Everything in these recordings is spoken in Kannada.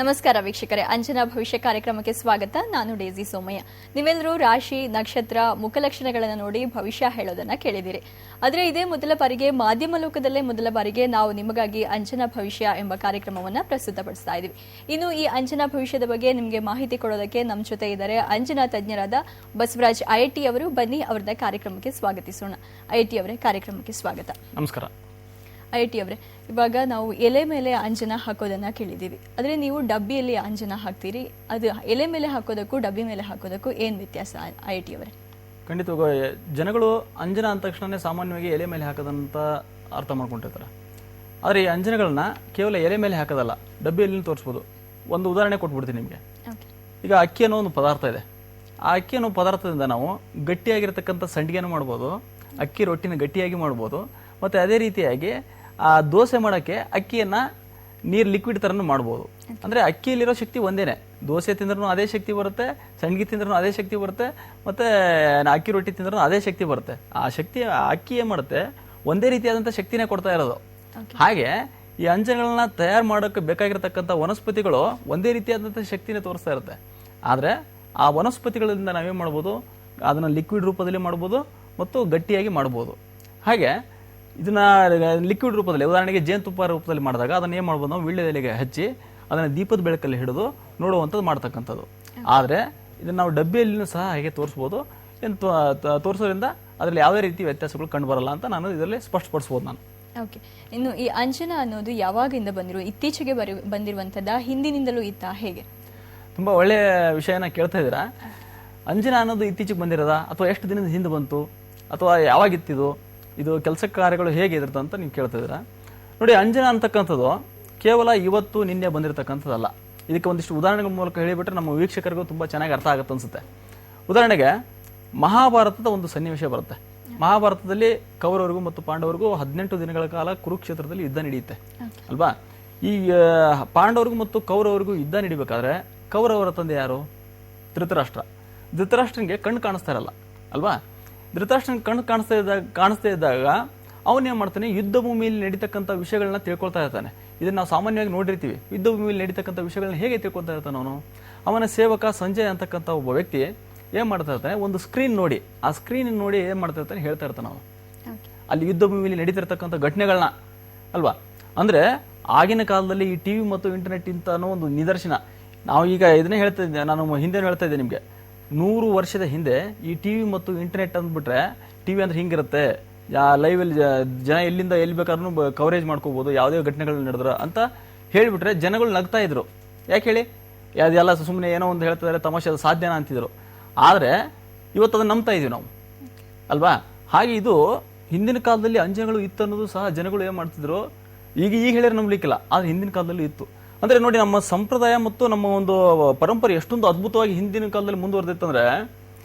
ನಮಸ್ಕಾರ ವೀಕ್ಷಕರೇ, ಅಂಜನಾ ಭವಿಷ್ಯ ಕಾರ್ಯಕ್ರಮಕ್ಕೆ ಸ್ವಾಗತ. ನಾನು ಡೇಜಿ ಸೋಮಯ್ಯ. ನೀವೆಲ್ಲರೂ ರಾಶಿ, ನಕ್ಷತ್ರ, ಮುಖಲಕ್ಷಣಗಳನ್ನು ನೋಡಿ ಭವಿಷ್ಯ ಹೇಳೋದನ್ನ ಕೇಳಿದಿರಿ. ಆದರೆ ಇದೇ ಮೊದಲ ಬಾರಿಗೆ ಮಾಧ್ಯಮ ಲೋಕದಲ್ಲೇ ಮೊದಲ ಬಾರಿಗೆ ನಾವು ನಿಮಗಾಗಿ ಅಂಜನಾ ಭವಿಷ್ಯ ಎಂಬ ಕಾರ್ಯಕ್ರಮವನ್ನು ಪ್ರಸ್ತುತಪಡಿಸ್ತಾ ಇದ್ದೀವಿ. ಇನ್ನು ಈ ಅಂಜನಾ ಭವಿಷ್ಯದ ಬಗ್ಗೆ ನಿಮಗೆ ಮಾಹಿತಿ ಕೊಡೋದಕ್ಕೆ ನಮ್ಮ ಜೊತೆ ಇದ್ದಾರೆ ಅಂಜನಾ ತಜ್ಞರಾದ ಬಸವರಾಜ್ ಐಟಿ ಅವರು. ಬನ್ನಿ ಅವರನ್ನ ಕಾರ್ಯಕ್ರಮಕ್ಕೆ ಸ್ವಾಗತಿಸೋಣ. ಐಟಿ ಅವರೇ, ಕಾರ್ಯಕ್ರಮಕ್ಕೆ ಸ್ವಾಗತ. ನಮಸ್ಕಾರ. ಐಟಿ ಅವರೇ, ಇವಾಗ ನಾವು ಎಲೆ ಮೇಲೆ ಅಂಜನ ಹಾಕೋದನ್ನ ಕೇಳಿದೀವಿ. ಆದ್ರೆ ನೀವು ಡಬ್ಬಿಯಲ್ಲಿ ಅಂಜನ ಹಾಕ್ತೀರಿ. ಅದು ಎಲೆ ಮೇಲೆ ಹಾಕೋದಕ್ಕೂ ಡಬ್ಬಿ ಮೇಲೆ ಹಾಕೋದಕ್ಕೂ ಏನ್ ವ್ಯತ್ಯಾಸ ಐಟಿ ಅವರೇ? ಖಂಡಿತವಾಗಿ ಜನಗಳು ಅಂಜನ ಅಂದ ತಕ್ಷಣ ಸಾಮಾನ್ಯವಾಗಿ ಎಲೆ ಮೇಲೆ ಹಾಕೋದಂತ ಅರ್ಥ ಮಾಡ್ಕೊಂಡಿರ್ತಾರೆ. ಆದರೆ ಈ ಅಂಜನಗಳನ್ನ ಕೇವಲ ಎಲೆ ಮೇಲೆ ಹಾಕೋದಲ್ಲ, ಡಬ್ಬಿಯಲ್ಲಿ ತೋರಿಸ್ಬೋದು. ಒಂದು ಉದಾಹರಣೆ ಕೊಟ್ಬಿಡ್ತೀನಿ ನಿಮಗೆ. ಈಗ ಅಕ್ಕಿ ಅನ್ನೋ ಒಂದು ಪದಾರ್ಥ ಇದೆ. ಆ ಅಕ್ಕಿ ಅನ್ನೋ ಪದಾರ್ಥದಿಂದ ನಾವು ಗಟ್ಟಿಯಾಗಿರ್ತಕ್ಕಂಥ ಸಂಡಿಗೆನೂ ಮಾಡ್ಬೋದು, ಅಕ್ಕಿ ರೊಟ್ಟಿನ ಗಟ್ಟಿಯಾಗಿ ಮಾಡ್ಬೋದು, ಮತ್ತು ಅದೇ ರೀತಿಯಾಗಿ ಆ ದೋಸೆ ಮಾಡೋಕ್ಕೆ ಅಕ್ಕಿಯನ್ನ ನೀರು ಲಿಕ್ವಿಡ್ ಥರನೂ ಮಾಡ್ಬೋದು. ಅಂದರೆ ಅಕ್ಕಿಯಲ್ಲಿರೋ ಶಕ್ತಿ ಒಂದೇನೆ. ದೋಸೆ ತಿಂದ್ರೂ ಅದೇ ಶಕ್ತಿ ಬರುತ್ತೆ, ಸಂಡಿಗೆ ತಿಂದ್ರೂ ಅದೇ ಶಕ್ತಿ ಬರುತ್ತೆ, ಮತ್ತು ಅಕ್ಕಿ ರೊಟ್ಟಿ ತಿಂದ್ರೂ ಅದೇ ಶಕ್ತಿ ಬರುತ್ತೆ. ಆ ಶಕ್ತಿ ಅಕ್ಕಿ ಏನು ಮಾಡುತ್ತೆ, ಒಂದೇ ರೀತಿಯಾದಂಥ ಶಕ್ತಿನೇ ಕೊಡ್ತಾ ಇರೋದು. ಹಾಗೆ ಈ ಅಂಜನಗಳನ್ನ ತಯಾರು ಮಾಡೋಕ್ಕೆ ಬೇಕಾಗಿರ್ತಕ್ಕಂಥ ವನಸ್ಪತಿಗಳು ಒಂದೇ ರೀತಿಯಾದಂಥ ಶಕ್ತಿನೇ ತೋರಿಸ್ತಾ ಇರುತ್ತೆ. ಆದರೆ ಆ ವನಸ್ಪತಿಗಳಿಂದ ನಾವೇನು ಮಾಡ್ಬೋದು, ಅದನ್ನು ಲಿಕ್ವಿಡ್ ರೂಪದಲ್ಲಿ ಮಾಡ್ಬೋದು ಮತ್ತು ಗಟ್ಟಿಯಾಗಿ ಮಾಡ್ಬೋದು. ಹಾಗೆ ಇದನ್ನ ಲಿಕ್ವಿಡ್ ರೂಪದಲ್ಲಿ, ಉದಾಹರಣೆಗೆ ಜೇನುತುಪ್ಪ ರೂಪದಲ್ಲಿ ಮಾಡಿದಾಗ ಅದನ್ನ ಏನು ಮಾಡ್ಬೋದು, ನಾವು ವೀಳ್ಯದೆಲೆಗೆ ಹಚ್ಚಿ ಅದನ್ನ ದೀಪದ ಬೆಳಕಲ್ಲಿ ಹಿಡಿದು ನೋಡುವಂಥದ್ದು ಮಾಡ್ತಕ್ಕಂಥದ್ದು. ಆದರೆ ಇದನ್ನ ನಾವು ಡಬ್ಬಿಯಲ್ಲಿನೂ ಸಹ ಹಾಗೆ ತೋರಿಸ್ಬೋದು. ತೋರಿಸೋದ್ರಿಂದ ಅದರಲ್ಲಿ ಯಾವುದೇ ರೀತಿ ವ್ಯತ್ಯಾಸಗಳು ಕಂಡು ಬರಲ್ಲ ಅಂತ ನಾನು ಇದರಲ್ಲಿ ಸ್ಪಷ್ಟಪಡಿಸ್ಬೋದು ನಾನು. ಓಕೆ, ಇನ್ನು ಈ ಅಂಜನ ಅನ್ನೋದು ಯಾವಾಗಿಂದ ಇತ್ತೀಚೆಗೆ ಬಂದಿರುವಂಥದ್ದ, ಹಿಂದಿನಿಂದಲೂ ಇತ್ತಾ, ಹೇಗೆ? ತುಂಬಾ ಒಳ್ಳೆಯ ವಿಷಯನ ಕೇಳ್ತಾ ಇದ್ದೀರಾ. ಅಂಜನ ಅನ್ನೋದು ಇತ್ತೀಚೆಗೆ ಬಂದಿರೋದಾ ಅಥವಾ ಎಷ್ಟು ದಿನದ ಹಿಂದೆ ಬಂತು ಅಥವಾ ಯಾವಾಗಿತ್ತಿದು, ಇದು ಕೆಲಸ ಕಾರ್ಯಗಳು ಹೇಗೆ ಇರುತ್ತೆ ಅಂತ ನೀವು ಕೇಳ್ತಾ ಇದ್ದೀರಾ. ನೋಡಿ, ಅಂಜನ ಅಂತಕ್ಕಂಥದ್ದು ಕೇವಲ ಇವತ್ತು ನಿನ್ನೆ ಬಂದಿರತಕ್ಕಂಥದ್ದಲ್ಲ. ಇದಕ್ಕೆ ಒಂದಿಷ್ಟು ಉದಾಹರಣೆಗಳ ಮೂಲಕ ಹೇಳಿಬಿಟ್ರೆ ನಮ್ಮ ವೀಕ್ಷಕರಿಗೂ ತುಂಬ ಚೆನ್ನಾಗಿ ಅರ್ಥ ಆಗುತ್ತೆ ಅನ್ಸುತ್ತೆ. ಉದಾಹರಣೆಗೆ ಮಹಾಭಾರತದ ಒಂದು ಸನ್ನಿವೇಶ ಬರುತ್ತೆ. ಮಹಾಭಾರತದಲ್ಲಿ ಕೌರವರಿಗೂ ಮತ್ತು ಪಾಂಡವರಿಗೂ 18 ದಿನಗಳ ಕಾಲ ಕುರುಕ್ಷೇತ್ರದಲ್ಲಿ ಯುದ್ಧ ನಡೆಯುತ್ತೆ ಅಲ್ವಾ. ಈ ಪಾಂಡವರಿಗೂ ಮತ್ತು ಕೌರವರಿಗೂ ಯುದ್ಧ ನಡಿಬೇಕಾದ್ರೆ ಕೌರವರ ತಂದೆ ಯಾರು? ಧೃತರಾಷ್ಟ್ರ. ಧೃತರಾಷ್ಟ್ರನಿಗೆ ಕಣ್ಣು ಕಾಣಿಸ್ತಾ ಇರಲ್ಲ ಅಲ್ವಾ. ಧೃತರಾಷ್ಟ್ರನ ಕಣ್ಣು ಕಾಣಿಸ್ತಾ ಇದ್ದಾಗ ಅವನೇನ್ ಮಾಡ್ತಾನೆ, ಯುದ್ಧ ಭೂಮಿಯಲ್ಲಿ ನಡೀತಕ್ಕಂಥ ವಿಷಯಗಳನ್ನ ತಿಳ್ಕೊಳ್ತಾ ಇರ್ತಾನೆ. ಇದನ್ನ ನಾವು ಸಾಮಾನ್ಯವಾಗಿ ನೋಡಿರ್ತೀವಿ. ಯುದ್ಧ ಭೂಮಿಯಲ್ಲಿ ನಡೀತಕ್ಕಂಥ ವಿಷಯಗಳನ್ನ ಹೇಗೆ ತಿಳ್ಕೊಳ್ತಾ ಇರ್ತಾನೆ ಅವನು? ಅವನ ಸೇವಕ ಸಂಜಯ್ ಅಂತಕ್ಕಂಥ ಒಬ್ಬ ವ್ಯಕ್ತಿ ಏನ್ ಮಾಡ್ತಾ ಇರ್ತಾನೆ, ಒಂದು ಸ್ಕ್ರೀನ್ ನೋಡಿ, ಆ ಸ್ಕ್ರೀನ್ ನೋಡಿ ಏನ್ ಮಾಡ್ತಾ ಇರ್ತಾನೆ ಹೇಳ್ತಾ ಇರ್ತಾನೆ ಅವನು ಅಲ್ಲಿ ಯುದ್ಧ ಭೂಮಿಯಲ್ಲಿ ನಡೀತಿರ್ತಕ್ಕಂಥ ಘಟನೆಗಳನ್ನ ಅಲ್ವಾ. ಅಂದ್ರೆ ಆಗಿನ ಕಾಲದಲ್ಲಿ ಈ ಟಿವಿ ಮತ್ತು ಇಂಟರ್ನೆಟ್ ಇಂತ ಅನ್ನೋ ಒಂದು ನಿದರ್ಶನ. ನಾವು ಈಗ ಇದನ್ನೇ ಹೇಳ್ತಾ ಇದ್ದೆ, ನಾನು ಹಿಂದೆ ಹೇಳ್ತಾ ಇದ್ದೆ ನಿಮ್ಗೆ, 100 ವರ್ಷದ ಹಿಂದೆ ಈ ಟಿವಿ ಮತ್ತು ಇಂಟರ್ನೆಟ್ ಅಂದ್ಬಿಟ್ರೆ, ಟಿವಿ ಅಂದ್ರೆ ಹಿಂಗಿರುತ್ತೆ, ಲೈವ್ ಅಲ್ಲಿ ಜನ ಎಲ್ಲಿಂದ ಎಲ್ಲಿ ಬೇಕಾದ್ರೂ ಕವರೇಜ್ ಮಾಡ್ಕೋಬಹುದು, ಯಾವುದೇ ಘಟನೆಗಳು ನಡೆದ್ರ ಅಂತ ಹೇಳಿಬಿಟ್ರೆ ಜನಗಳು ನಗ್ತಾ ಇದ್ರು. ಯಾಕೆ ಹೇಳಿ, ಅದೆಲ್ಲ ಸುಮ್ಮನೆ ಏನೋ ಒಂದು ಹೇಳ್ತಿದ್ದಾರೆ, ತಮಾಷೆ, ಅದು ಸಾಧ್ಯನಾ ಅಂತಿದ್ರು. ಆದ್ರೆ ಇವತ್ತು ಅದನ್ನ ನಂಬ್ತಾ ಇದೀವಿ ನಾವು ಅಲ್ವಾ. ಹಾಗೆ ಇದು ಹಿಂದಿನ ಕಾಲದಲ್ಲಿ ಅಂಜನಗಳು ಇತ್ತು ಅನ್ನೋದು ಸಹ ಜನಗಳು ಏನ್ ಮಾಡ್ತಿದ್ರು, ಈಗ ಹೇಳಿದ್ರೆ ನಂಬಲಿಕ್ಕಿಲ್ಲ, ಆದ್ರೆ ಹಿಂದಿನ ಕಾಲದಲ್ಲಿ ಇತ್ತು. ಅಂದ್ರೆ ನೋಡಿ, ನಮ್ಮ ಸಂಪ್ರದಾಯ ಮತ್ತು ನಮ್ಮ ಒಂದು ಪರಂಪರೆ ಎಷ್ಟೊಂದು ಅದ್ಭುತವಾಗಿ ಹಿಂದಿನ ಕಾಲದಲ್ಲಿ ಮುಂದುವರೆದಿತ್ತಂದ್ರೆ,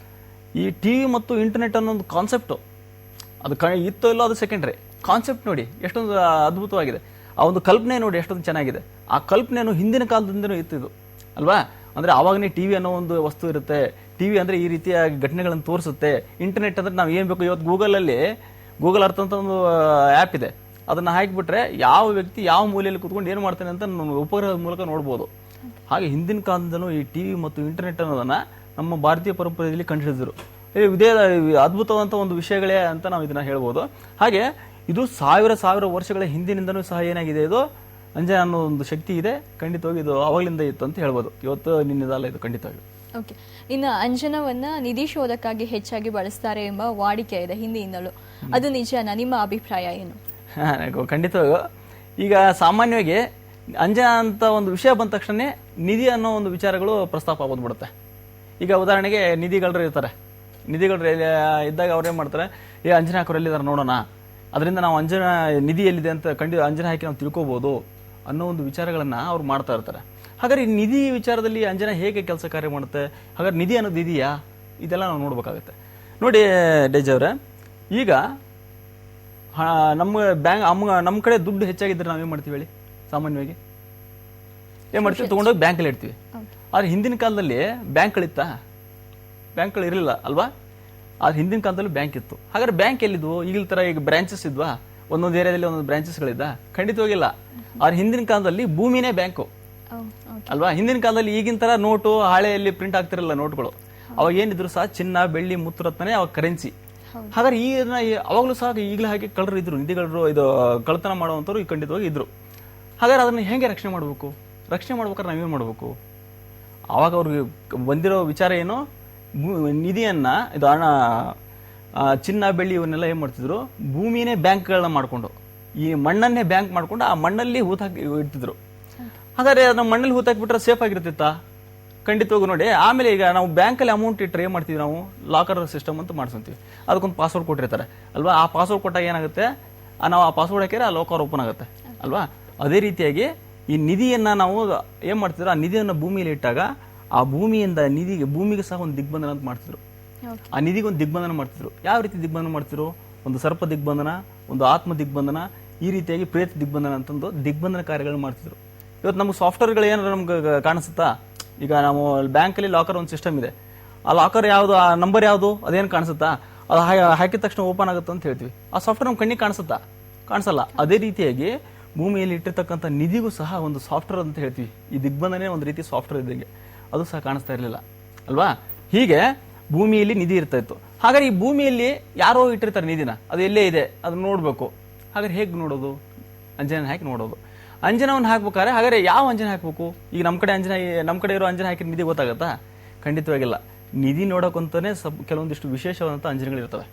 ಈ ಟಿವಿ ಮತ್ತು ಇಂಟರ್ನೆಟ್ ಅನ್ನೋ ಒಂದು ಕಾನ್ಸೆಪ್ಟ್ ಅದು ಇತ್ತೋ ಇಲ್ಲೋ ಅದು ಸೆಕೆಂಡ್ರಿ. ಕಾನ್ಸೆಪ್ಟ್ ನೋಡಿ ಎಷ್ಟೊಂದು ಅದ್ಭುತವಾಗಿದೆ. ಆ ಒಂದು ಕಲ್ಪನೆ ನೋಡಿ ಎಷ್ಟೊಂದು ಚೆನ್ನಾಗಿದೆ. ಆ ಕಲ್ಪನೆಯನ್ನು ಹಿಂದಿನ ಕಾಲದಿಂದನೂ ಇತ್ತಿದ್ದು ಅಲ್ವಾ. ಅಂದ್ರೆ ಆವಾಗನೇ ಟಿವಿ ಅನ್ನೋ ಒಂದು ವಸ್ತು ಇರುತ್ತೆ. ಟಿವಿ ಅಂದ್ರೆ ಈ ರೀತಿಯ ಘಟನೆಗಳನ್ನು ತೋರಿಸುತ್ತೆ. ಇಂಟರ್ನೆಟ್ ಅಂದ್ರೆ ನಾವು ಏನ್ ಬೇಕು, ಇವತ್ತು ಗೂಗಲ್ ಅರ್ಥ ಅಂತ ಒಂದು ಆ್ಯಪ್ ಇದೆ, ಅದನ್ನ ಹಾಕಿಬಿಟ್ರೆ ಯಾವ ವ್ಯಕ್ತಿ ಯಾವ ಮೂಲೆಯಲ್ಲಿ ಕುತ್ಕೊಂಡು ಏನು ಮಾಡ್ತಾನೆ ಅಂತ ಉಪಗ್ರಹದ ಮೂಲಕ ನೋಡ್ಬೋದು. ಹಾಗೆ ಹಿಂದಿನ ಕಾಲದಿಂದಲೂ ಈ ಟಿವಿ ಮತ್ತು ಇಂಟರ್ನೆಟ್ ಅನ್ನೋದನ್ನ ನಮ್ಮ ಭಾರತೀಯ ಪರಂಪರೆಯಲ್ಲಿ ಕಂಡುಹಿಡಿದ್ರು. ಇದೇ ಅದ್ಭುತವಾದಂಥ ಒಂದು ವಿಷಯಗಳೇ ಅಂತ ನಾವು ಇದನ್ನ ಹೇಳ್ಬೋದು. ಹಾಗೆ ಇದು ಸಾವಿರ ವರ್ಷಗಳ ಹಿಂದಿನಿಂದನೂ ಸಹ ಏನಾಗಿದೆ, ಇದು ಅಂಜನ ಅನ್ನೋ ಒಂದು ಶಕ್ತಿ ಇದೆ. ಖಂಡಿತವಾಗಿ ಇದು ಅವಾಗಲಿಂದ ಇತ್ತು ಅಂತ ಹೇಳ್ಬೋದು, ಇವತ್ತು ನಿನ್ನೆದಲ್ಲ ಇದು ಖಂಡಿತವಾಗಿ. ಓಕೆ, ಇನ್ನು ಅಂಜನವನ್ನ ನಿಧಿ ಶೋಧಕ್ಕಾಗಿ ಹೆಚ್ಚಾಗಿ ಬಳಸ್ತಾರೆ ಎಂಬ ವಾಡಿಕೆ ಇದೆ ಹಿಂದಿನಿಂದಲೂ, ಅದು ನಿಜನಾ? ನಿಮ್ಮ ಅಭಿಪ್ರಾಯ ಏನು? ಖಂಡಿತವಾಗ ಈಗ ಸಾಮಾನ್ಯವಾಗಿ ಅಂಜನ ಅಂತ ಒಂದು ವಿಷಯ ಬಂದ ತಕ್ಷಣ ನಿಧಿ ಅನ್ನೋ ಒಂದು ವಿಚಾರಗಳು ಪ್ರಸ್ತಾಪ ಬಂದ್ಬಿಡುತ್ತೆ. ಈಗ ಉದಾಹರಣೆಗೆ ನಿಧಿಗಳರು ಇರ್ತಾರೆ. ನಿಧಿಗಳರು ಇದ್ದಾಗ ಅವ್ರು ಏನ್ ಮಾಡ್ತಾರೆ, ಅಂಜನ ಹಾಕೋರು ಎಲ್ಲಿದ್ದಾರೆ ನೋಡೋಣ, ಅದರಿಂದ ನಾವು ನಿಧಿ ಎಲ್ಲಿದೆ ಅಂತ ಅಂಜನ ಹಾಕಿ ನಾವು ತಿಳ್ಕೋಬಹುದು ಅನ್ನೋ ಒಂದು ವಿಚಾರಗಳನ್ನ ಅವ್ರು ಮಾಡ್ತಾ ಇರ್ತಾರೆ. ಹಾಗಾದ್ರೆ ಈ ನಿಧಿ ವಿಚಾರದಲ್ಲಿ ಅಂಜನ ಹೇಗೆ ಕೆಲಸ ಕಾರ್ಯ ಮಾಡುತ್ತೆ, ಹಾಗಾದ್ರೆ ನಿಧಿ ಅನ್ನೋದು ಇದೆಯಾ, ಇದೆಲ್ಲ ನಾವು ನೋಡ್ಬೇಕಾಗುತ್ತೆ. ನೋಡಿ ಡೇಜ್ ಅವರೇ, ಈಗ ನಮ್ಮ ಕಡೆ ದುಡ್ಡು ಹೆಚ್ಚಾಗಿದ್ರೆ ನಾವೇನ್ ಮಾಡ್ತೀವಿ ಹೇಳಿ, ಸಾಮಾನ್ಯವಾಗಿ ಏನ್ ಮಾಡ್ತೀವಿ, ತಗೊಂಡೋಗಿ ಬ್ಯಾಂಕಲ್ಲಿ ಇಡ್ತೀವಿ. ಆದ್ರೆ ಹಿಂದಿನ ಕಾಲದಲ್ಲಿ ಬ್ಯಾಂಕ್ಗಳಿತ್ತ? ಬ್ಯಾಂಕ್ಗಳು ಇರಲಿಲ್ಲ ಅಲ್ವಾ. ಆದ್ರೆ ಹಿಂದಿನ ಕಾಲದಲ್ಲಿ ಬ್ಯಾಂಕ್ ಇತ್ತು. ಹಾಗಾದ್ರೆ ಬ್ಯಾಂಕ್ ಎಲ್ಲಿದ್ವು? ಈಗಿನ ತರ ಈಗ ಬ್ರಾಂಚಸ್ ಇದ್ವಾ, ಒಂದೊಂದು ಏರಿಯಾದಲ್ಲಿ ಒಂದೊಂದು ಬ್ರಾಂಚಸ್ಗಳಿದ್ದ? ಖಂಡಿತವಾಗಿಲ್ಲ. ಆದ್ರೆ ಹಿಂದಿನ ಕಾಲದಲ್ಲಿ ಭೂಮಿನೇ ಬ್ಯಾಂಕು ಅಲ್ವಾ? ಹಿಂದಿನ ಕಾಲದಲ್ಲಿ ಈಗಿನ ತರ ನೋಟು ಹಾಳೆಯಲ್ಲಿ ಪ್ರಿಂಟ್ ಆಗ್ತಿರಲ್ಲ ನೋಟ್ಗಳು. ಅವಾಗ ಏನಿದ್ರು ಸಹ ಚಿನ್ನ ಬೆಳ್ಳಿ ಮುತ್ತುರತ್ನೇ ಅವಾಗ ಕರೆನ್ಸಿ. ಹಾಗಾದ್ರೆ ಅವಾಗಲೂ ಸಹ ಈಗಲೇ ಹಾಗೆ ಕಳ್ಳರು ಇದ್ರು, ನಿಧಿಗಳು ಇದು ಕಳ್ಳತನ ಮಾಡುವಂತವ್ರು ಖಂಡಿತವಾಗಿ ಇದ್ರು. ಹಾಗಾದ್ರೆ ಅದನ್ನ ಹೇಗೆ ರಕ್ಷಣೆ ಮಾಡ್ಬೇಕು? ರಕ್ಷಣೆ ಮಾಡ್ಬೇಕಾದ್ರೆ ನಾವೇನ್ ಮಾಡ್ಬೇಕು? ಅವಾಗ ಅವ್ರಿಗೆ ಬಂದಿರೋ ವಿಚಾರ ಏನು, ನಿಧಿಯನ್ನ ಇದು ಹಣ ಚಿನ್ನ ಬೆಳ್ಳಿ ಇವನ್ನೆಲ್ಲ ಏನ್ ಮಾಡ್ತಿದ್ರು, ಭೂಮಿನೇ ಬ್ಯಾಂಕ್ಗಳನ್ನ ಮಾಡ್ಕೊಂಡು ಈ ಮಣ್ಣನ್ನೇ ಬ್ಯಾಂಕ್ ಮಾಡ್ಕೊಂಡು ಆ ಮಣ್ಣಲ್ಲಿ ಹೂತಾಕಿ ಇಡ್ತಿದ್ರು. ಹಾಗಾದ್ರೆ ಅದನ್ನ ಮಣ್ಣಲ್ಲಿ ಹೂತಾಕ್ಬಿಟ್ರೆ ಸೇಫ್ ಆಗಿರ್ತಿತ್ತ? ಖಂಡಿತವಾಗೂ ನೋಡಿ. ಆಮೇಲೆ ಈಗ ನಾವು ಬ್ಯಾಂಕಲ್ಲಿ ಅಮೌಂಟ್ ಇಟ್ಟರೆ ಏನ್ ಮಾಡ್ತೀವಿ, ನಾವು ಲಾಕರ್ ಸಿಸ್ಟಮ್ ಅಂತ ಮಾಡ್ಸಂತೀವಿ. ಅದಕ್ಕೊಂದು ಪಾಸ್ವರ್ಡ್ ಕೊಟ್ಟಿರ್ತಾರೆ ಅಲ್ವಾ? ಆ ಪಾಸ್ವರ್ಡ್ ಕೊಟ್ಟಾಗ ಏನಾಗುತ್ತೆ, ನಾವು ಆ ಪಾಸ್ವರ್ಡ್ ಹಾಕಿದ್ರೆ ಆ ಲಾಕರ್ ಓಪನ್ ಆಗುತ್ತೆ ಅಲ್ವಾ? ಅದೇ ರೀತಿಯಾಗಿ ಈ ನಿಧಿಯನ್ನ ನಾವು ಏನ್ ಮಾಡ್ತಿದ್ರು, ಆ ನಿಧಿಯನ್ನ ಭೂಮಿಯಲ್ಲಿ ಇಟ್ಟಾಗ ಆ ಭೂಮಿಯಿಂದ ಭೂಮಿಗೆ ಸಹ ಒಂದು ದಿಗ್ಬಂಧನ ಅಂತ ಮಾಡ್ತಿದ್ರು. ಆ ನಿಧಿಗೆ ಒಂದು ದಿಗ್ಬಂಧನ ಮಾಡ್ತಿದ್ರು. ಯಾವ ರೀತಿ ದಿಗ್ಬಂಧನ ಮಾಡ್ತಿದ್ರು? ಒಂದು ಸರ್ಪ ದಿಗ್ಬಂಧನ, ಒಂದು ಆತ್ಮ ದಿಗ್ಬಂಧನ, ಈ ರೀತಿಯಾಗಿ ಪ್ರೇತ ದಿಗ್ಬಂಧನ ಅಂತಂದು ದಿಗ್ಬಂಧನ ಕಾರ್ಯಗಳನ್ನ ಮಾಡ್ತಿದ್ರು. ಇವತ್ತು ನಮ್ಗೆ ಸಾಫ್ಟ್ವೇರ್ಗಳು ಏನಾದ್ರು ನಮ್ಗೆ ಕಾಣಿಸುತ್ತಾ? ಈಗ ನಾವು ಬ್ಯಾಂಕಲ್ಲಿ ಲಾಕರ್ ಒಂದು ಸಿಸ್ಟಮ್ ಇದೆ. ಆ ಲಾಕರ್ ಯಾವುದು, ಆ ನಂಬರ್ ಯಾವುದು, ಅದೇನು ಕಾಣಿಸುತ್ತಾ? ಅದು ಹಾಕಿದ ತಕ್ಷಣ ಓಪನ್ ಆಗುತ್ತೆ ಅಂತ ಹೇಳ್ತೀವಿ. ಆ ಸಾಫ್ಟ್ವೇರ್ ನಮ್ಮ ಕಣ್ಣಿಗೆ ಕಾಣಿಸುತ್ತಾ? ಕಾಣಿಸಲ್ಲ. ಅದೇ ರೀತಿಯಾಗಿ ಭೂಮಿಯಲ್ಲಿ ಇಟ್ಟಿರ್ತಕ್ಕಂಥ ನಿಧಿಗೂ ಸಹ ಒಂದು ಸಾಫ್ಟ್ವೇರ್ ಅಂತ ಹೇಳ್ತೀವಿ. ಈ ದಿಗ್ಬಂಧನೇ ಒಂದು ರೀತಿ ಸಾಫ್ಟ್ವೇರ್ ಇದ್ದಂಗೆ, ಅದು ಸಹ ಕಾಣಿಸ್ತಾ ಇರಲಿಲ್ಲ ಅಲ್ವಾ? ಹೀಗೆ ಭೂಮಿಯಲ್ಲಿ ನಿಧಿ ಇರ್ತಾ ಇತ್ತು. ಹಾಗಾದ್ರೆ ಈ ಭೂಮಿಯಲ್ಲಿ ಯಾರೋ ಇಟ್ಟಿರ್ತಾರೆ ನಿಧಿನ, ಅದು ಎಲ್ಲೇ ಇದೆ, ಅದನ್ನ ನೋಡ್ಬೇಕು. ಹಾಗಾದ್ರೆ ಹೇಗೆ ನೋಡೋದು? ಅಂಜನ ಹಾಕಿ ನೋಡೋದು. ಅಂಜನವನ್ನು ಹಾಕ್ಬೇಕಾದ್ರೆ ಹಾಗಾದ್ರೆ ಯಾವ ಅಂಜನ ಹಾಕ್ಬೇಕು? ಈಗ ನಮ್ಮ ಕಡೆ ಇರೋ ಅಂಜನ ಹಾಕಿ ನಿಧಿ ಗೊತ್ತಾಗತ್ತಾ? ಖಂಡಿತವಾಗಿಲ್ಲ. ನಿಧಿ ನೋಡೋಕಂತಾನೆ ಕೆಲವೊಂದಿಷ್ಟು ವಿಶೇಷವಾದಂಥ ಅಂಜನಗಳು ಇರ್ತವೆ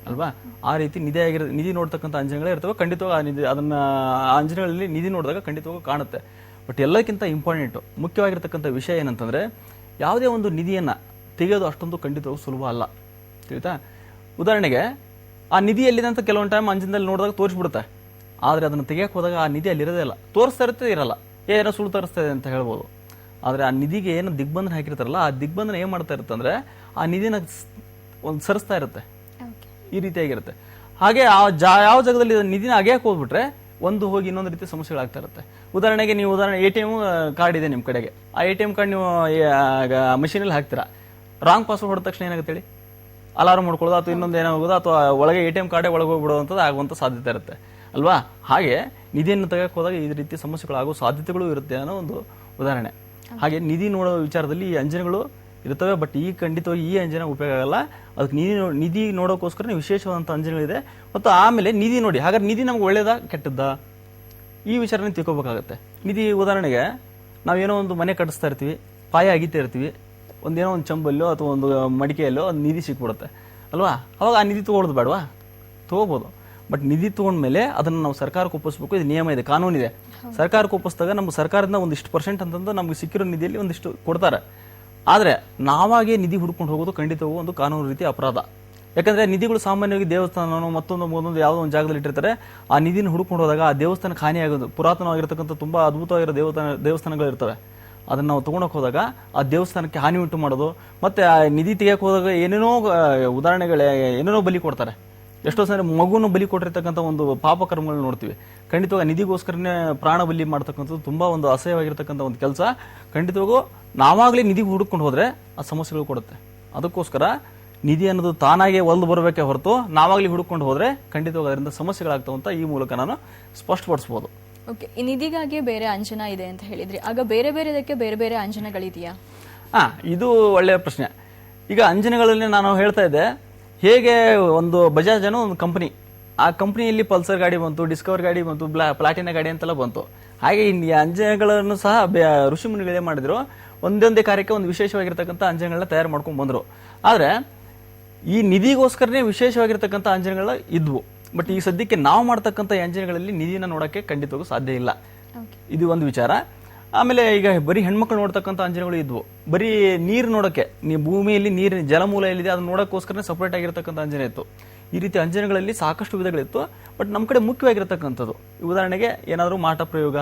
ಅಲ್ವಾ? ಆ ರೀತಿ ನಿಧಿ ನೋಡ್ತಕ್ಕಂಥ ಅಂಜನಗಳೇ ಇರ್ತವೆ. ಖಂಡಿತವಾಗಿ ಅದನ್ನ ಅಂಜನಗಳಲ್ಲಿ ನಿಧಿ ನೋಡಿದಾಗ ಖಂಡಿತವಾಗಿ ಕಾಣುತ್ತೆ. ಬಟ್ ಎಲ್ಲಕ್ಕಿಂತ ಇಂಪಾರ್ಟೆಂಟ್ ಮುಖ್ಯವಾಗಿರ್ತಕ್ಕಂಥ ವಿಷಯ ಏನಂತಂದ್ರೆ, ಯಾವುದೇ ಒಂದು ನಿಧಿಯನ್ನ ತೆಗೆಯೋದು ಅಷ್ಟೊಂದು ಖಂಡಿತವಾಗಿ ಸುಲಭ ಅಲ್ಲ. ತಿಳಿತಾ? ಉದಾಹರಣೆಗೆ ಆ ನಿಧಿ ಎಲ್ಲಿದೆ ಅಂತ ಕೆಲವೊಂದು ಟೈಮ್ ಅಂಜನದಲ್ಲಿ ನೋಡಿದಾಗ ತೋರಿಸ್ಬಿಡುತ್ತೆ. ಆದ್ರೆ ಅದನ್ನ ತೆಗೆಯಕ್ಕೆ ಹೋದಾಗ ಆ ನಿಧಿ ಅಲ್ಲಿರೋದೇ ಇಲ್ಲ, ತೋರಿಸ್ತಾ ಇರ್ತದೆ ಇರಲ್ಲ, ಏನೋ ಸುಳ್ಳು ತೋರಿಸ್ತಾ ಇದೆ ಅಂತ ಹೇಳ್ಬೋದು. ಆದ್ರೆ ಆ ನಿಧಿಗೆ ಏನು ದಿಗ್ಬಂಧನ ಹಾಕಿರ್ತಾರಲ್ಲ, ಆ ದಿಗ್ಬಂಧನ ಏನ್ ಮಾಡ್ತಾ ಇರುತ್ತೆ ಅಂದ್ರೆ ಆ ನಿಧಿನ ಒಂದು ಸರಿಸ್ತಾ ಇರುತ್ತೆ. ಈ ರೀತಿಯಾಗಿರುತ್ತೆ. ಹಾಗೆ ಯಾವ ಜಾಗದಲ್ಲಿ ನಿಧಿನ ಅಗೆಯಕ್ಕೆ ಹೋಗ್ಬಿಟ್ರೆ ಒಂದು ಹೋಗಿ ಇನ್ನೊಂದು ರೀತಿ ಸಮಸ್ಯೆಗಳಾಗ್ತಾ ಇರುತ್ತೆ. ಉದಾಹರಣೆಗೆ ATM ಕಾರ್ಡ್ ಇದೆ ನಿಮ್ಮ ಕಡೆಗೆ. ಆ ATM ಕಾರ್ಡ್ ನೀವು ಮಷೀನಲ್ಲಿ ಹಾಕ್ತೀರಾ, ರಾಂಗ್ ಪಾಸ್ವರ್ಡ್ ಹೊಡೆದ ತಕ್ಷಣ ಏನಾಗುತ್ತೆ ಹೇಳಿ? ಅಲಾರಾಮ್ ಮಾಡ್ಕೊಳ್ಳೋದು ಅಥವಾ ಇನ್ನೊಂದು ಏನಾಗೋದು, ಅಥವಾ ಒಳಗೆ ATM ಕಾರ್ಡೇ ಒಳಗೆ ಹೋಗ್ಬಿಡುವಂಥದ್ದು ಆಗುವಂಥ ಸಾಧ್ಯತೆ ಇರುತ್ತೆ ಅಲ್ವಾ? ಹಾಗೆ ನಿಧಿಯನ್ನು ತೆಗೆಯಕ್ಕೆ ಹೋದಾಗ ಈ ರೀತಿ ಸಮಸ್ಯೆಗಳಾಗೋ ಸಾಧ್ಯತೆಗಳು ಇರುತ್ತೆ ಅನ್ನೋ ಒಂದು ಉದಾಹರಣೆ. ಹಾಗೆ ನಿಧಿ ನೋಡೋ ವಿಚಾರದಲ್ಲಿ ಈ ಅಂಜನಗಳು ಇರ್ತವೆ. ಬಟ್ ಖಂಡಿತವಾಗಿ ಈ ಅಂಜನ ಉಪಯೋಗ ಆಗಲ್ಲ. ಅದಕ್ಕೆ ನಿಧಿ ನೋಡೋಕ್ಕೋಸ್ಕರ ವಿಶೇಷವಾದಂಥ ಅಂಜನಗಳಿದೆ. ಮತ್ತು ಆಮೇಲೆ ನಿಧಿ ನೋಡಿ, ಹಾಗಾದ್ರೆ ನಿಧಿ ನಮ್ಗೆ ಒಳ್ಳೇದಾ ಕೆಟ್ಟದ್ದಾ ಈ ವಿಚಾರನ ತಿಳ್ಕೊಬೇಕಾಗತ್ತೆ. ನಿಧಿ ಉದಾಹರಣೆಗೆ ನಾವೇನೋ ಒಂದು ಮನೆ ಕಟ್ಟಿಸ್ತಾ ಇರ್ತೀವಿ, ಪಾಯ ಅಗಿತಾ ಇರ್ತೀವಿ, ಒಂದೇನೋ ಒಂದು ಚಂಬಲ್ಲೋ ಅಥವಾ ಒಂದು ಮಡಿಕೆಯಲ್ಲೋ ಒಂದು ನಿಧಿ ಸಿಕ್ಬಿಡುತ್ತೆ ಅಲ್ವಾ? ಅವಾಗ ಆ ನಿಧಿ ತಗೊಳ್ಳೋದು ಬೇಡವಾ? ತಗೋಬಹುದು. ಬಟ್ ನಿಧಿ ತಗೊಂಡ್ಮೇಲೆ ಅದನ್ನು ನಾವು ಸರ್ಕಾರಕ್ಕೆ ಒಪ್ಪಿಸ್ಬೇಕು. ಇದು ನಿಯಮ ಇದೆ, ಕಾನೂನಿದೆ. ಸರ್ಕಾರಕ್ಕೆ ಒಪ್ಪಿಸಿದಾಗ ನಮ್ಮ ಸರ್ಕಾರದಿಂದ ಒಂದಿಷ್ಟು % ಅಂತಂದು ನಮ್ಗೆ ಸಿಕ್ಕಿರೋ ನಿಧಿಯಲ್ಲಿ ಒಂದಿಷ್ಟು ಕೊಡ್ತಾರೆ. ಆದ್ರೆ ನಾವಾಗೆ ನಿಧಿ ಹುಡ್ಕೊಂಡು ಹೋಗೋದು ಖಂಡಿತವೂ ಒಂದು ಕಾನೂನು ರೀತಿ ಅಪರಾಧ. ಯಾಕಂದ್ರೆ ನಿಧಿಗಳು ಸಾಮಾನ್ಯವಾಗಿ ದೇವಸ್ಥಾನ ಮತ್ತೊಂದು ಯಾವುದೋ ಒಂದು ಜಾಗದಲ್ಲಿ ಇಟ್ಟಿರ್ತಾರೆ. ಆ ನಿಧಿನ ಹುಡ್ಕೊಂಡು ಹೋದಾಗ ಆ ದೇವಸ್ಥಾನಕ್ಕೆ ಹಾನಿಯಾಗೋದು. ಪುರಾತನವಾಗಿರ್ತಕ್ಕಂಥ ತುಂಬಾ ಅದ್ಭುತವಾಗಿರೋ ದೇವಸ್ಥಾನಗಳು ಇರ್ತವೆ. ಅದನ್ನ ನಾವು ತಗೊಂಡೋಗಿ ಹೋದಾಗ ಆ ದೇವಸ್ಥಾನಕ್ಕೆ ಹಾನಿ ಉಂಟು ಮಾಡೋದು, ಮತ್ತೆ ಆ ನಿಧಿ ತೆಗೆಯಕ್ಕೆ ಹೋದಾಗ ಏನೇನೋ ಉದಾಹರಣೆಗಳೇ ಏನೇನೋ ಬಲಿ ಕೊಡ್ತಾರೆ. ಎಷ್ಟೋ ಸರಿ ಮಗುನ ಬಲಿ ಕೊಟ್ಟಿರ್ತಕ್ಕಂಥ ಒಂದು ಪಾಪ ಕರ್ಮಗಳನ್ನ ನೋಡ್ತೀವಿ. ಖಂಡಿತವಾಗಿ ನಿಧಿಗೋಸ್ಕರನೇ ಪ್ರಾಣ ಬಲಿ ಮಾಡ್ತಕ್ಕಂಥದ್ದು ತುಂಬಾ ಒಂದು ಅಸಹ್ಯವಾಗಿರ್ತಕ್ಕಂಥ ಒಂದು ಕೆಲಸ. ಖಂಡಿತವಾಗೂ ನಾವಾಗಲೇ ನಿಧಿ ಹುಡುಕೊಂಡು ಹೋದ್ರೆ ಆ ಸಮಸ್ಯೆಗಳು ಕೊಡುತ್ತೆ. ಅದಕ್ಕೋಸ್ಕರ ನಿಧಿ ಅನ್ನೋದು ತಾನಾಗೆ ಒಲ್ದು ಬರಬೇಕೆ ಹೊರತು ನಾವಾಗ್ಲಿ ಹುಡುಕೊಂಡು ಹೋದ್ರೆ ಖಂಡಿತವಾಗಿ ಅದರಿಂದ ಸಮಸ್ಯೆಗಳಾಗ್ತಾವಂತ ಈ ಮೂಲಕ ನಾನು ಸ್ಪಷ್ಟಪಡಿಸಬಹುದು. ಓಕೆ, ಈ ನಿಧಿಗಾಗಿ ಬೇರೆ ಅಂಜನ ಇದೆ ಅಂತ ಹೇಳಿದ್ರಿ. ಆಗ ಬೇರೆ ಬೇರೆದಕ್ಕೆ ಬೇರೆ ಬೇರೆ ಅಂಜನಗಳಿದೆಯಾ? ಇದು ಒಳ್ಳೆಯ ಪ್ರಶ್ನೆ. ಈಗ ಅಂಜನಗಳಲ್ಲಿ ನಾನು ಹೇಳ್ತಾ ಇದ್ದೆ, ಹೇಗೆ ಒಂದು ಬಜಾಜ್ ಅನ್ನೋ ಒಂದು ಕಂಪನಿ, ಆ ಕಂಪನಿಯಲ್ಲಿ ಪಲ್ಸರ್ ಗಾಡಿ ಬಂತು, ಡಿಸ್ಕವರ್ ಗಾಡಿ ಬಂತು, ಪ್ಲಾಟಿನಾ ಗಾಡಿ ಅಂತೆಲ್ಲ ಬಂತು. ಹಾಗೆ ಈ ಅಂಜನಗಳನ್ನು ಸಹ ಋಷಿ ಮುನಿಗಳೇ ಮಾಡಿದ್ರು. ಒಂದೊಂದೇ ಕಾರ್ಯಕ್ಕೆ ಒಂದು ವಿಶೇಷವಾಗಿರ್ತಕ್ಕಂಥ ಅಂಜನಗಳನ್ನ ತಯಾರು ಮಾಡ್ಕೊಂಡು ಬಂದ್ರು. ಆದ್ರೆ ಈ ನಿಧಿಗೋಸ್ಕರನೇ ವಿಶೇಷವಾಗಿರ್ತಕ್ಕಂಥ ಅಂಜನಗಳ ಇದ್ವು. ಬಟ್ ಈ ಸದ್ಯಕ್ಕೆ ನಾವು ಮಾಡ್ತಕ್ಕಂಥ ಅಂಜನಗಳಲ್ಲಿ ನಿಧಿನ ನೋಡಕ್ಕೆ ಖಂಡಿತವಾಗೂ ಸಾಧ್ಯ ಇಲ್ಲ. ಇದು ಒಂದು ವಿಚಾರ. ಆಮೇಲೆ ಈಗ ಬರೀ ಹೆಣ್ಮಕ್ಳು ನೋಡ್ತಕ್ಕಂಥ ಅಂಜನಗಳು ಇದ್ವು. ಬರೀ ನೀರು ನೋಡಕ್ಕೆ, ಭೂಮಿಯಲ್ಲಿ ನೀರಿನ ಜಲಮೂಲ ಎಲ್ಲಿದೆ ಅದನ್ನ ನೋಡೋಕ್ಕೋಸ್ಕರ ಸಪರೇಟ್ ಆಗಿರ್ತಕ್ಕಂಥ ಅಂಜನ ಇತ್ತು. ಈ ರೀತಿ ಅಂಜನಗಳಲ್ಲಿ ಸಾಕಷ್ಟು ವಿಧಗಳಿತ್ತು. ಬಟ್ ನಮ್ಮ ಕಡೆ ಮುಖ್ಯವಾಗಿರ್ತಕ್ಕಂಥದ್ದು, ಉದಾಹರಣೆಗೆ ಏನಾದರೂ ಮಾಟ ಪ್ರಯೋಗ,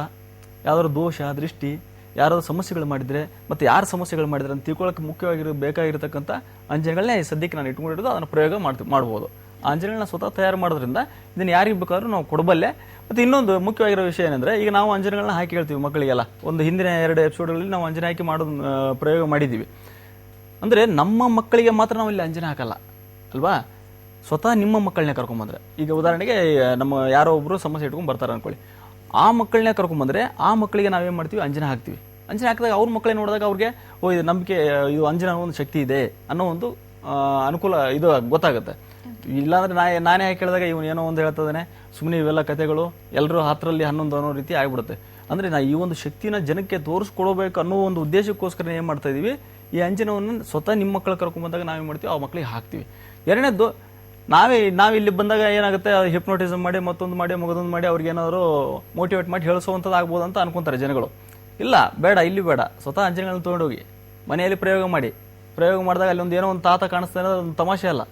ಯಾವ್ದಾದ್ರು ದೋಷ ದೃಷ್ಟಿ, ಯಾರಾದ್ರೂ ಸಮಸ್ಯೆಗಳು ಮಾಡಿದ್ರೆ, ಮತ್ತೆ ಯಾರು ಸಮಸ್ಯೆಗಳು ಮಾಡಿದ್ರೆ ಅಂತ ತಿಳ್ಕೊಳ್ಳೋಕೆ ಬೇಕಾಗಿರತಕ್ಕಂಥ ಅಂಜನಗಳನ್ನೇ ಸದ್ಯಕ್ಕೆ ನಾನು ಇಟ್ಕೊಂಡಿರೋದು. ಅದನ್ನ ಪ್ರಯೋಗ ಮಾಡಬಹುದು. ಆ ಅಂಜನಗಳನ್ನ ಸ್ವತಃ ತಯಾರು ಮಾಡೋದ್ರಿಂದ ಇದನ್ನ ಯಾರಿಗೆ ಬೇಕಾದ್ರೂ ನಾವು ಕೊಡಬಲ್ಲೆ. ಮತ್ತೆ ಇನ್ನೊಂದು ಮುಖ್ಯವಾಗಿರೋ ವಿಷಯ ಏನಂದ್ರೆ, ಈಗ ನಾವು ಅಂಜನಗಳನ್ನ ಹಾಕಿ ಹೇಳ್ತೀವಿ ಮಕ್ಕಳಿಗೆಲ್ಲ. ಒಂದು ಹಿಂದಿನ 2 ಎಪಿಸೋಡ್ಗಳಲ್ಲಿ ನಾವು ಅಂಜನ ಹಾಕಿ ಮಾಡೋದು ಪ್ರಯೋಗ ಮಾಡಿದ್ದೀವಿ. ಅಂದ್ರೆ ನಮ್ಮ ಮಕ್ಕಳಿಗೆ ಮಾತ್ರ ನಾವು ಇಲ್ಲಿ ಅಂಜನ ಹಾಕಲ್ಲ ಅಲ್ವಾ? ಸ್ವತಃ ನಿಮ್ಮ ಮಕ್ಕಳನ್ನೇ ಕರ್ಕೊಂಡ್ಬಂದ್ರೆ, ಈಗ ಉದಾಹರಣೆಗೆ ನಮ್ಮ ಯಾರೋ ಒಬ್ರು ಸಮಸ್ಯೆ ಇಟ್ಕೊಂಡ್ ಬರ್ತಾರೆ ಅನ್ಕೊಳ್ಳಿ, ಆ ಮಕ್ಕಳನ್ನೇ ಕರ್ಕೊಂಡ್ಬಂದ್ರೆ ಆ ಮಕ್ಕಳಿಗೆ ನಾವೇನ್ ಮಾಡ್ತೀವಿ, ಅಂಜನ ಹಾಕ್ತಿವಿ. ಅಂಜನ ಹಾಕಿದಾಗ ಅವ್ರ ಮಕ್ಕಳೇ ನೋಡಿದಾಗ ಅವ್ರಿಗೆ ಓ ಇದು ನಂಬಿಕೆ, ಇದು ಅಂಜನ ಒಂದು ಶಕ್ತಿ ಇದೆ ಅನ್ನೋ ಒಂದು ಅನುಕೂಲ ಇದು ಗೊತ್ತಾಗುತ್ತೆ. ಇಲ್ಲಾಂದ್ರೆ ನಾನೇ ಕೇಳಿದಾಗ ಇವನು ಏನೋ ಒಂದು ಹೇಳ್ತದಾನೆ, ಸುಮ್ಮನೆ ಇವೆಲ್ಲ ಕಥೆಗಳು ಎಲ್ಲರೂ 10ರಲ್ಲಿ 11 ಅನ್ನೋ ರೀತಿ ಆಗ್ಬಿಡುತ್ತೆ. ಅಂದ್ರೆ ಈ ಒಂದು ಶಕ್ತಿನ ಜನಕ್ಕೆ ತೋರಿಸ್ಕೊಡ್ಬೇಕು ಅನ್ನೋ ಒಂದು ಉದ್ದೇಶಕ್ಕೋಸ್ಕರ ಏನ್ ಮಾಡ್ತಾ ಇದೀವಿ, ಈ ಅಂಜನವನ್ನು ಸ್ವತಃ ನಿಮ್ಮ ಮಕ್ಕಳು ಕರ್ಕೊಂಡ್ ಬಂದಾಗ ನಾವೇನ್ ಮಾಡ್ತೀವಿ, ಆ ಮಕ್ಕಳಿಗೆ ಹಾಕ್ತಿವಿ. ಎರಡನೇದ್ದು, ನಾವಿಲ್ಲಿ ಬಂದಾಗ ಏನಾಗುತ್ತೆ, ಹಿಪ್ನೋಟಿಸಮ್ ಮಾಡಿ ಮತ್ತೊಂದು ಮಾಡಿ ಅವ್ರಿಗೆ ಏನಾದ್ರು ಮೋಟಿವೇಟ್ ಮಾಡಿ ಹೇಳಿಸುವಂಥದ್ದು ಆಗ್ಬೋದು ಅಂತ ಅನ್ಕೊಂತಾರೆ ಜನಗಳು. ಇಲ್ಲ, ಬೇಡ, ಇಲ್ಲಿ ಬೇಡ, ಸ್ವತಃ ಅಂಜನಗಳನ್ನ ತೊಗೊಂಡೋಗಿ ಮನೆಯಲ್ಲಿ ಪ್ರಯೋಗ ಮಾಡಿದಾಗ ಅಲ್ಲಿ ಏನೋ ಒಂದು ತಾತ ಕಾಣಿಸ್ತಾ ಇರೋದು ಒಂದು ತಮಾಷೆ ಅಲ್ಲ.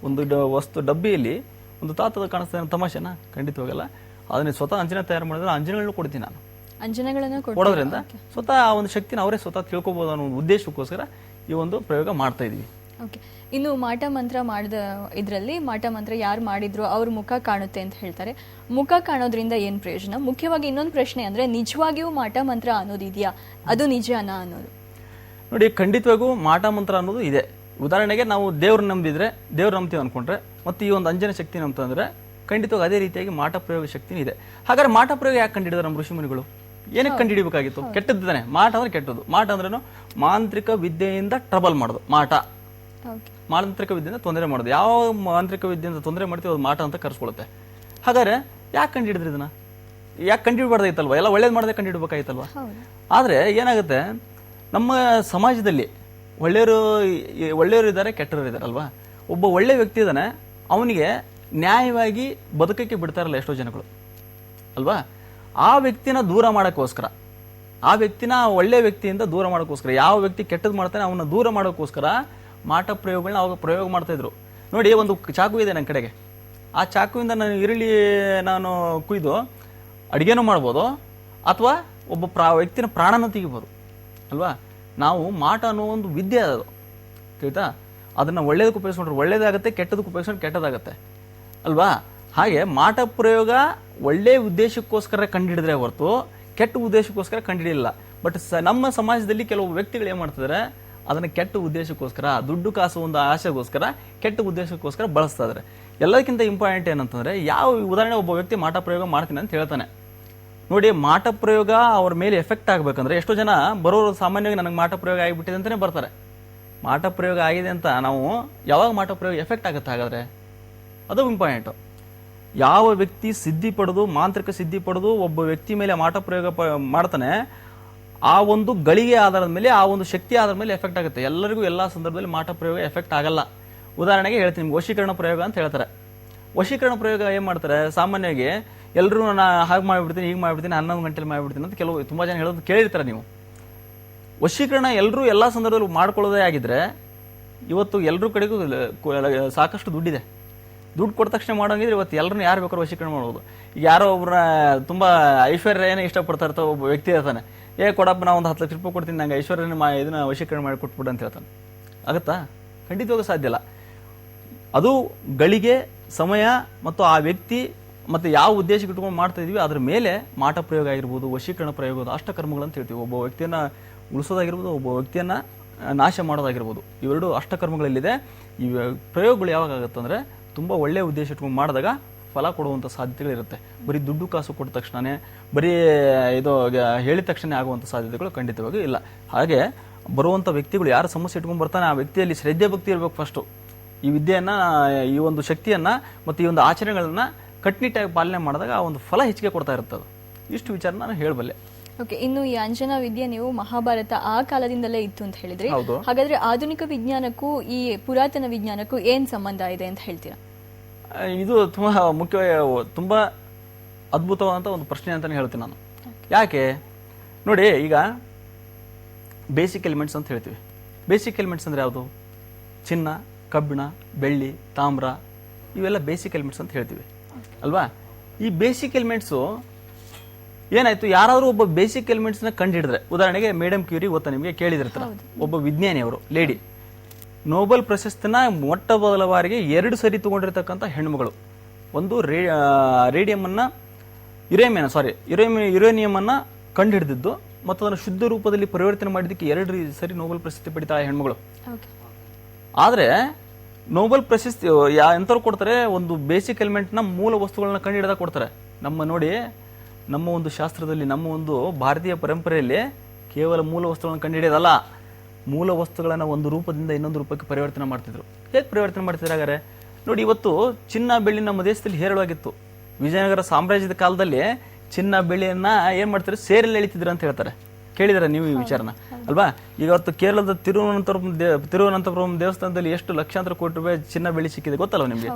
ಒಂದು ವಸ್ತು ಡಬ್ಬಿಯಲ್ಲಿ ಒಂದು ತಾತದ ಕಾಣಿಸ್ತಾ ಇರೋ ತಮಾಷೆನಾ? ಖಂಡಿತವಾಗಲ್ಲ. ಅದನ್ನ ಸ್ವತಃ ಅಂಜನ ತಯಾರು ಮಾಡಿದ್ರೆ ಅಂಜನಗಳನ್ನ ಕೊಡ್ತೀನಿ ನಾನು. ಅಂಜನಗಳನ್ನ ಕೊಡೋದ್ರಿಂದ ಸ್ವತಃ ಆ ಒಂದು ಶಕ್ತಿನ ಅವರೇ ಸ್ವತಃ ತಿಳ್ಕೊಬಹುದು ಅನ್ನೋ ಉದ್ದೇಶಕ್ಕೋಸ್ಕರ ಈ ಒಂದು ಪ್ರಯೋಗ ಮಾಡ್ತಾ ಇದೀವಿ. ಓಕೆ. ಇನ್ನು ಮಾಟ ಮಂತ್ರ ಮಾಡಿದ ಇದರಲ್ಲಿ ಮಾಟ ಮಂತ್ರ ಯಾರು ಮಾಡಿದ್ರು ಅವ್ರ ಮುಖ ಕಾಣುತ್ತೆ ಅಂತ ಹೇಳ್ತಾರೆ. ಮುಖ ಕಾಣೋದ್ರಿಂದ ಏನ್ ಪ್ರಯೋಜನ? ಮುಖ್ಯವಾಗಿ ಇನ್ನೊಂದು ಪ್ರಶ್ನೆ ಅಂದ್ರೆ, ನಿಜವಾಗಿಯೂ ಮಾಟ ಮಂತ್ರ ಅನ್ನೋದಿದೆಯಾ? ಅದು ನಿಜನಾ ಅನ್ನೋದು? ನೋಡಿ, ಖಂಡಿತವಾಗೂ ಮಾಟ ಮಂತ್ರ ಅನ್ನೋದು ಇದೆ. ಉದಾಹರಣೆಗೆ ನಾವು ದೇವ್ರನ್ನ ನಂಬ್ತೀವಿ ಅನ್ಕೊಂಡ್ರೆ, ಮತ್ತೆ ಈ ಒಂದು ಅಂಜನ ಶಕ್ತಿ ನಂಬ್ತಂದ್ರೆ ಖಂಡಿತವಾಗಿ ಅದೇ ರೀತಿಯಾಗಿ ಮಾಟ ಪ್ರಯೋಗ ಶಕ್ತಿನೂ ಇದೆ. ಹಾಗಾದ್ರೆ ಮಾಟ ಪ್ರಯೋಗ ಯಾಕೆ ಕಂಡಿಡಿದ್ರೆ ನಮ್ಮ ಋಷಿಮುನಿಗಳು? ಏನಕ್ಕೆ ಕಂಡುಹಿಡಿಬೇಕಾಗಿತ್ತು? ಕೆಟ್ಟದ್ದಾನೆ. ಮಾಟ ಅಂದ್ರೆ ಕೆಟ್ಟದ್ದು. ಮಾಟ ಅಂದ್ರೇನು? ಮಾಂತ್ರಿಕ ವಿದ್ಯೆಯಿಂದ ಟ್ರಬಲ್ ಮಾಡೋದು ಮಾಟ. ಮಾಂತ್ರಿಕ ವಿದ್ಯೆಯಿಂದ ತೊಂದರೆ ಮಾಡೋದು. ಯಾವ ಮಾಂತ್ರಿಕ ವಿದ್ಯೆಯಿಂದ ತೊಂದರೆ ಮಾಡ್ತೀವಿ ಅದು ಮಾಟ ಅಂತ ಕರ್ಸ್ಕೊಳುತ್ತೆ. ಹಾಗಾದ್ರೆ ಯಾಕೆ ಕಂಡುಹಿಡಿದ್ರಿ ಇದನ್ನ? ಯಾಕೆ ಕಂಡುಹಿಡಬಾರ್ದಾಯ್ತಲ್ವಾ? ಎಲ್ಲ ಒಳ್ಳೇದು ಮಾಡದೆ ಕಂಡುಹಿಡಬೇಕಾಯ್ತಲ್ವಾ? ಆದ್ರೆ ಏನಾಗುತ್ತೆ, ನಮ್ಮ ಸಮಾಜದಲ್ಲಿ ಒಳ್ಳೆಯವರು ಇದ್ದಾರೆ, ಕೆಟ್ಟವರು ಇದ್ದಾರೆ ಅಲ್ವಾ? ಒಬ್ಬ ಒಳ್ಳೆ ವ್ಯಕ್ತಿ ಇದ್ದಾನೆ, ಅವನಿಗೆ ನ್ಯಾಯವಾಗಿ ಬದುಕಕ್ಕೆ ಬಿಡ್ತಾರಲ್ಲ ಎಷ್ಟೋ ಜನಗಳು ಅಲ್ವಾ? ಆ ವ್ಯಕ್ತಿನ ದೂರ ಮಾಡೋಕ್ಕೋಸ್ಕರ, ಆ ವ್ಯಕ್ತಿನ ಒಳ್ಳೆ ವ್ಯಕ್ತಿಯಿಂದ ದೂರ ಮಾಡೋಕ್ಕೋಸ್ಕರ, ಯಾವ ವ್ಯಕ್ತಿ ಕೆಟ್ಟದ್ದು ಮಾಡ್ತಾನೆ ಅವನ್ನ ದೂರ ಮಾಡೋಕ್ಕೋಸ್ಕರ ಮಾಟ ಪ್ರಯೋಗಗಳನ್ನ ಅವಾಗ ಪ್ರಯೋಗ ಮಾಡ್ತಾ ಇದ್ರು. ನೋಡಿ, ಒಂದು ಚಾಕು ಇದೆ ನನ್ನ ಕಡೆಗೆ. ಆ ಚಾಕುವಿಂದ ನಾನು ಈರುಳ್ಳಿ ಕುಯ್ದು ಅಡಿಗೆನೂ ಮಾಡ್ಬೋದು, ಅಥವಾ ಒಬ್ಬ ವ್ಯಕ್ತಿನ ಪ್ರಾಣನ ತೆಗಿಬೋದು ಅಲ್ವಾ? ನಾವು ಮಾಟ ಅನ್ನೋ ಒಂದು ವಿದ್ಯೆ ಅದು, ತಿಳಿತಾ? ಅದನ್ನ ಒಳ್ಳೇದಕ್ಕೆ ಉಪಯೋಗಿಸ್ಕೊಂಡ್ರೆ ಒಳ್ಳೇದಾಗತ್ತೆ, ಕೆಟ್ಟದಕ್ಕೆ ಉಪಯೋಗಿಸ್ಕೊಂಡ್ರೆ ಕೆಟ್ಟದಾಗತ್ತೆ ಅಲ್ವಾ? ಹಾಗೆ ಮಾಟ ಪ್ರಯೋಗ ಒಳ್ಳೆ ಉದ್ದೇಶಕ್ಕೋಸ್ಕರ ಕಂಡುಹಿಡಿದ್ರೆ ಹೊರತು ಕೆಟ್ಟ ಉದ್ದೇಶಕ್ಕೋಸ್ಕರ ಕಂಡುಹಿಡಿಯಲ್ಲ. ಬಟ್ ನಮ್ಮ ಸಮಾಜದಲ್ಲಿ ಕೆಲವು ವ್ಯಕ್ತಿಗಳು ಏನ್ ಮಾಡ್ತಿದ್ದಾರೆ, ಅದನ್ನ ಕೆಟ್ಟ ಉದ್ದೇಶಕ್ಕೋಸ್ಕರ, ದುಡ್ಡು ಕಾಸು ಒಂದು ಆಸೆಗೋಸ್ಕರ, ಕೆಟ್ಟ ಉದ್ದೇಶಕ್ಕೋಸ್ಕರ ಬಳಸ್ತಾ ಇದ್ದಾರೆ. ಎಲ್ಲದಕ್ಕಿಂತ ಇಂಪಾರ್ಟೆಂಟ್ ಏನಂತಂದ್ರೆ, ಯಾವ ಉದಾಹರಣೆ ಒಬ್ಬ ವ್ಯಕ್ತಿ ಮಾಟ ಪ್ರಯೋಗ ಮಾಡ್ತೀನಿ ಅಂತ ಹೇಳ್ತಾನೆ. ನೋಡಿ, ಮಾಟ ಪ್ರಯೋಗ ಅವ್ರ ಮೇಲೆ ಎಫೆಕ್ಟ್ ಆಗ್ಬೇಕಂದ್ರೆ, ಎಷ್ಟೋ ಜನ ಬರೋರು ಸಾಮಾನ್ಯವಾಗಿ ನನಗೆ ಮಾಟ ಪ್ರಯೋಗ ಆಗಿಬಿಟ್ಟಿದೆ ಅಂತಾನೆ ಬರ್ತಾರೆ. ಮಾಟ ಪ್ರಯೋಗ ಆಗಿದೆ ಅಂತ ನಾವು ಯಾವಾಗ ಮಾಟ ಪ್ರಯೋಗ ಎಫೆಕ್ಟ್ ಆಗುತ್ತೆ? ಹಾಗಾದ್ರೆ ಅದು ಇಂಪಾರ್ಟೆಂಟ್. ಯಾವ ವ್ಯಕ್ತಿ ಸಿದ್ಧಿ ಪಡೆದು, ಮಾಂತ್ರಿಕ ಸಿದ್ಧಿ ಪಡೆದು ಒಬ್ಬ ವ್ಯಕ್ತಿ ಮೇಲೆ ಮಾಟ ಪ್ರಯೋಗ ಮಾಡ್ತಾನೆ, ಆ ಒಂದು ಗಳಿಗೆ ಆಧಾರದ ಮೇಲೆ, ಆ ಒಂದು ಶಕ್ತಿ ಆಧಾರದ ಮೇಲೆ ಎಫೆಕ್ಟ್ ಆಗುತ್ತೆ. ಎಲ್ಲರಿಗೂ ಎಲ್ಲಾ ಸಂದರ್ಭದಲ್ಲಿ ಮಾಟ ಪ್ರಯೋಗ ಎಫೆಕ್ಟ್ ಆಗಲ್ಲ. ಉದಾಹರಣೆಗೆ ಹೇಳ್ತೀನಿ ನಿಮ್ಗೆ, ವಶೀಕರಣ ಪ್ರಯೋಗ ಅಂತ ಹೇಳ್ತಾರೆ. ವಶೀಕರಣ ಪ್ರಯೋಗ ಏನ್ ಮಾಡ್ತಾರೆ, ಸಾಮಾನ್ಯವಾಗಿ ಎಲ್ಲರೂ ಹಾಗೆ ಮಾಡಿಬಿಡ್ತೀನಿ, ಹೀಗೆ ಮಾಡಿಬಿಡ್ತೀನಿ, 11 ಗಂಟೆಲಿ ಮಾಡಿಬಿಡ್ತೀನಿ ಅಂತ ಕೆಲವು ತುಂಬಾ ಜನ ಹೇಳೋದು ಕೇಳಿರ್ತಾರೆ ನೀವು. ವಶೀಕರಣ ಎಲ್ಲರೂ ಎಲ್ಲಾ ಸಂದರ್ಭದಲ್ಲಿ ಮಾಡ್ಕೊಳ್ಳೋದೇ ಆಗಿದ್ರೆ, ಇವತ್ತು ಎಲ್ಲರೂ ಕಡೆಗೂ ಸಾಕಷ್ಟು ದುಡ್ಡಿದೆ. ದುಡ್ಡು ಕೊಟ್ಟ ತಕ್ಷಣ ಮಾಡೋಂಗಿದ್ರೆ ಇವತ್ತು ಎಲ್ಲರನ್ನ ಯಾರು ಬೇಕಾದ್ರೂ ವಶೀಕರಣ ಮಾಡ್ಬೋದು. ಈಗ ಯಾರೋ ಒಬ್ಬರನ್ನ ತುಂಬಾ ಐಶ್ವರ್ಯನೇ ಇಷ್ಟಪಡ್ತಾ ಇರ್ತಾವ ಒಬ್ಬ ವ್ಯಕ್ತಿ ಇರ್ತಾನೆ, ಕೊಡಪ್ಪ ನಾ ಒಂದು 10 ಲಕ್ಷ ರೂಪಾಯಿ ಕೊಡ್ತೀನಿ, ನಂಗೆ ಐಶ್ವರ್ಯನ ಇದನ್ನ ವಶೀಕರಣ ಮಾಡಿ ಕೊಟ್ಬಿಡು ಅಂತ ಹೇಳ್ತಾನೆ. ಆಗುತ್ತಾ? ಖಂಡಿತವಾಗ ಸಾಧ್ಯ ಇಲ್ಲ. ಅದು ಗಳಿಗೆ, ಸಮಯ ಮತ್ತು ಆ ವ್ಯಕ್ತಿ ಮತ್ತೆ ಯಾವ ಉದ್ದೇಶಕ್ಕೆ ಇಟ್ಕೊಂಡು ಮಾಡ್ತಾ ಇದೀವಿ ಅದ್ರ ಮೇಲೆ ಮಾಟ ಪ್ರಯೋಗ ಆಗಿರ್ಬೋದು, ವಶೀಕರಣ ಪ್ರಯೋಗ, ಅಷ್ಟಕರ್ಮಗಳು ಅಂತ ಹೇಳ್ತೀವಿ. ಒಬ್ಬ ವ್ಯಕ್ತಿಯನ್ನ ಉಳಿಸೋದಾಗಿರ್ಬೋದು, ಒಬ್ಬ ವ್ಯಕ್ತಿಯನ್ನ ನಾಶ ಮಾಡೋದಾಗಿರ್ಬೋದು, ಇವೆರಡು ಅಷ್ಟಕರ್ಮಗಳಲ್ಲಿದೆ. ಈ ಪ್ರಯೋಗಗಳು ಯಾವಾಗ ಆಗುತ್ತೆ ಅಂದ್ರೆ, ತುಂಬಾ ಒಳ್ಳೆಯ ಉದ್ದೇಶ ಇಟ್ಕೊಂಡು ಮಾಡಿದಾಗ ಫಲ ಕೊಡುವಂತ ಸಾಧ್ಯತೆಗಳಿರುತ್ತೆ. ಬರೀ ದುಡ್ಡು ಕಾಸು ಕೊಟ್ಟ ತಕ್ಷಣನೇ, ಬರೀ ಇದು ಹೇಳಿದ ತಕ್ಷಣ ಆಗುವಂತ ಸಾಧ್ಯತೆಗಳು ಖಂಡಿತವಾಗಿ ಇಲ್ಲ. ಹಾಗೆ ಬರುವಂತ ವ್ಯಕ್ತಿಗಳು ಯಾರು ಸಮಸ್ಯೆ ಇಟ್ಕೊಂಡು ಬರ್ತಾನೆ, ಆ ವ್ಯಕ್ತಿಯಲ್ಲಿ ಶ್ರದ್ಧೆ ಭಕ್ತಿ ಇರಬೇಕು ಫಸ್ಟ್. ಈ ವಿದ್ಯೆಯನ್ನ, ಈ ಒಂದು ಶಕ್ತಿಯನ್ನ ಮತ್ತು ಈ ಒಂದು ಆಚರಣೆಗಳನ್ನ ಕಟ್ಟುನಿಟ್ಟಾಗಿ ಪಾಲನೆ ಮಾಡಿದಾಗ ಆ ಒಂದು ಫಲ ಹೆಚ್ಚಿಗೆ ಕೊಡ್ತಾ ಇರ್ತದೆ. ಇಷ್ಟು ವಿಚಾರ ನಾನು ಹೇಳಬಲ್ಲೆ. ಓಕೆ. ಇನ್ನು ಈ ಅಂಜನಾ ವಿದ್ಯೆ ನೀವು ಮಹಾಭಾರತ ಆ ಕಾಲದಿಂದಲೇ ಇತ್ತು ಅಂತ ಹೇಳಿದ್ರಿ. ಹಾಗಾದ್ರೆ ಆಧುನಿಕ ವಿಜ್ಞಾನಕ್ಕೂ ಈ ಪುರಾತನ ವಿಜ್ಞಾನಕ್ಕೂ ಏನ್ ಸಂಬಂಧ ಇದೆ ಅಂತ ಹೇಳ್ತೀರಾ? ಇದು ತುಂಬಾ ಮುಖ್ಯವಾಗಿ ತುಂಬಾ ಅದ್ಭುತವಾದಂತ ಒಂದು ಪ್ರಶ್ನೆ ಅಂತಾನೆ ಹೇಳ್ತೀನಿ ನಾನು. ಯಾಕೆ ನೋಡಿ, ಈಗ ಬೇಸಿಕ್ ಎಲಿಮೆಂಟ್ಸ್ ಅಂತ ಹೇಳ್ತೀವಿ. ಬೇಸಿಕ್ ಎಲಿಮೆಂಟ್ಸ್ ಅಂದ್ರೆ ಯಾವುದು? ಚಿನ್ನ, ಕಬ್ಬಿಣ, ಬೆಳ್ಳಿ, ತಾಮ್ರ, ಇವೆಲ್ಲ ಬೇಸಿಕ್ ಎಲಿಮೆಂಟ್ಸ್ ಅಂತ ಹೇಳ್ತೀವಿ ಅಲ್ವಾ? ಈ ಬೇಸಿಕ್ ಎಲಿಮೆಂಟ್ಸು ಏನಾಯ್ತು, ಯಾರಾದ್ರೂ ಒಬ್ಬ ಬೇಸಿಕ್ ಎಲಿಮೆಂಟ್ಸ್ ನ ಕಂಡುಹಿಡಿದ್ರೆ, ಉದಾಹರಣೆಗೆ ಮೇಡಮ್ ಕ್ಯೂರಿ ಗೊತ್ತಾ ನಿಮಗೆ, ಕೇಳಿದಿರ್ತಾರ, ಒಬ್ಬ ವಿಜ್ಞಾನಿ, ಅವರು ಲೇಡಿ, ನೋಬೆಲ್ ಪ್ರಶಸ್ತಿನ ಮೊಟ್ಟ ಮೊದಲ ಬಾರಿಗೆ 2 ಸರಿ ತಗೊಂಡಿರ್ತಕ್ಕಂಥ ಹೆಣ್ಮಗಳು. ಒಂದು ರೇಡಿಯಂ ಅನ್ನ ಯುರೇನಿಯಂ ಅನ್ನ ಕಂಡುಹಿಡಿದಿದ್ದು ಮತ್ತು ಅದನ್ನು ಶುದ್ಧ ರೂಪದಲ್ಲಿ ಪರಿವರ್ತನೆ ಮಾಡಿದ್ದಕ್ಕೆ 2 ಸರಿ ನೋಬೆಲ್ ಪ್ರಶಸ್ತಿ ಪಡಿತಾಳೆ ಹೆಣ್ಮಗಳು. ಆದ್ರೆ ನೋಬೆಲ್ ಪ್ರಶಸ್ತಿ ಎಂತವ್ರು ಕೊಡ್ತಾರೆ, ಒಂದು ಬೇಸಿಕ್ ಎಲಿಮೆಂಟ್ ನ ಮೂಲ ವಸ್ತುಗಳನ್ನ ಕಂಡುಹಿಡಿದ ಕೊಡ್ತಾರೆ. ನಮ್ಮ ನೋಡಿ, ನಮ್ಮ ಒಂದು ಶಾಸ್ತ್ರದಲ್ಲಿ, ನಮ್ಮ ಒಂದು ಭಾರತೀಯ ಪರಂಪರೆಯಲ್ಲಿ ಕೇವಲ ಮೂಲ ವಸ್ತುಗಳನ್ನು ಕಂಡುಹಿಡಿಯೋದಲ್ಲ, ಮೂಲ ವಸ್ತುಗಳನ್ನು ಒಂದು ರೂಪದಿಂದ ಇನ್ನೊಂದು ರೂಪಕ್ಕೆ ಪರಿವರ್ತನೆ ಮಾಡ್ತಿದ್ರು. ಹೇಗೆ ಪರಿವರ್ತನೆ ಮಾಡ್ತಿದ್ರು ಹಾಗಾದ್ರೆ ನೋಡಿ, ಇವತ್ತು ಚಿನ್ನ ಬೆಳ್ಳಿ ನಮ್ಮ ದೇಶದಲ್ಲಿ ಹೇರಳವಾಗಿತ್ತು. ವಿಜಯನಗರ ಸಾಮ್ರಾಜ್ಯದ ಕಾಲದಲ್ಲಿ ಚಿನ್ನ ಬೆಳ್ಳಿಯನ್ನ ಏನ್ ಮಾಡ್ತಾರೆ, ಸೇರಲ್ಲಿ ಎಳಿತಿದ್ರು ಅಂತ ಹೇಳ್ತಾರೆ. ಕೇಳಿದಾರೆ ನೀವು ಈ ವಿಚಾರನ ಅಲ್ವಾ? ಇವತ್ತು ಕೇರಳದ ತಿರುವನಂತಪುರಂ ದೇವಸ್ಥಾನದಲ್ಲಿ ಎಷ್ಟು ಲಕ್ಷಾಂತರ ಕೋಟಿ ರೂಪಾಯಿ ಚಿನ್ನ ಬೆಳ್ಳಿ ಸಿಕ್ಕಿದೆ ಗೊತ್ತಲ್ವ ನಿಮ್ಗೆ?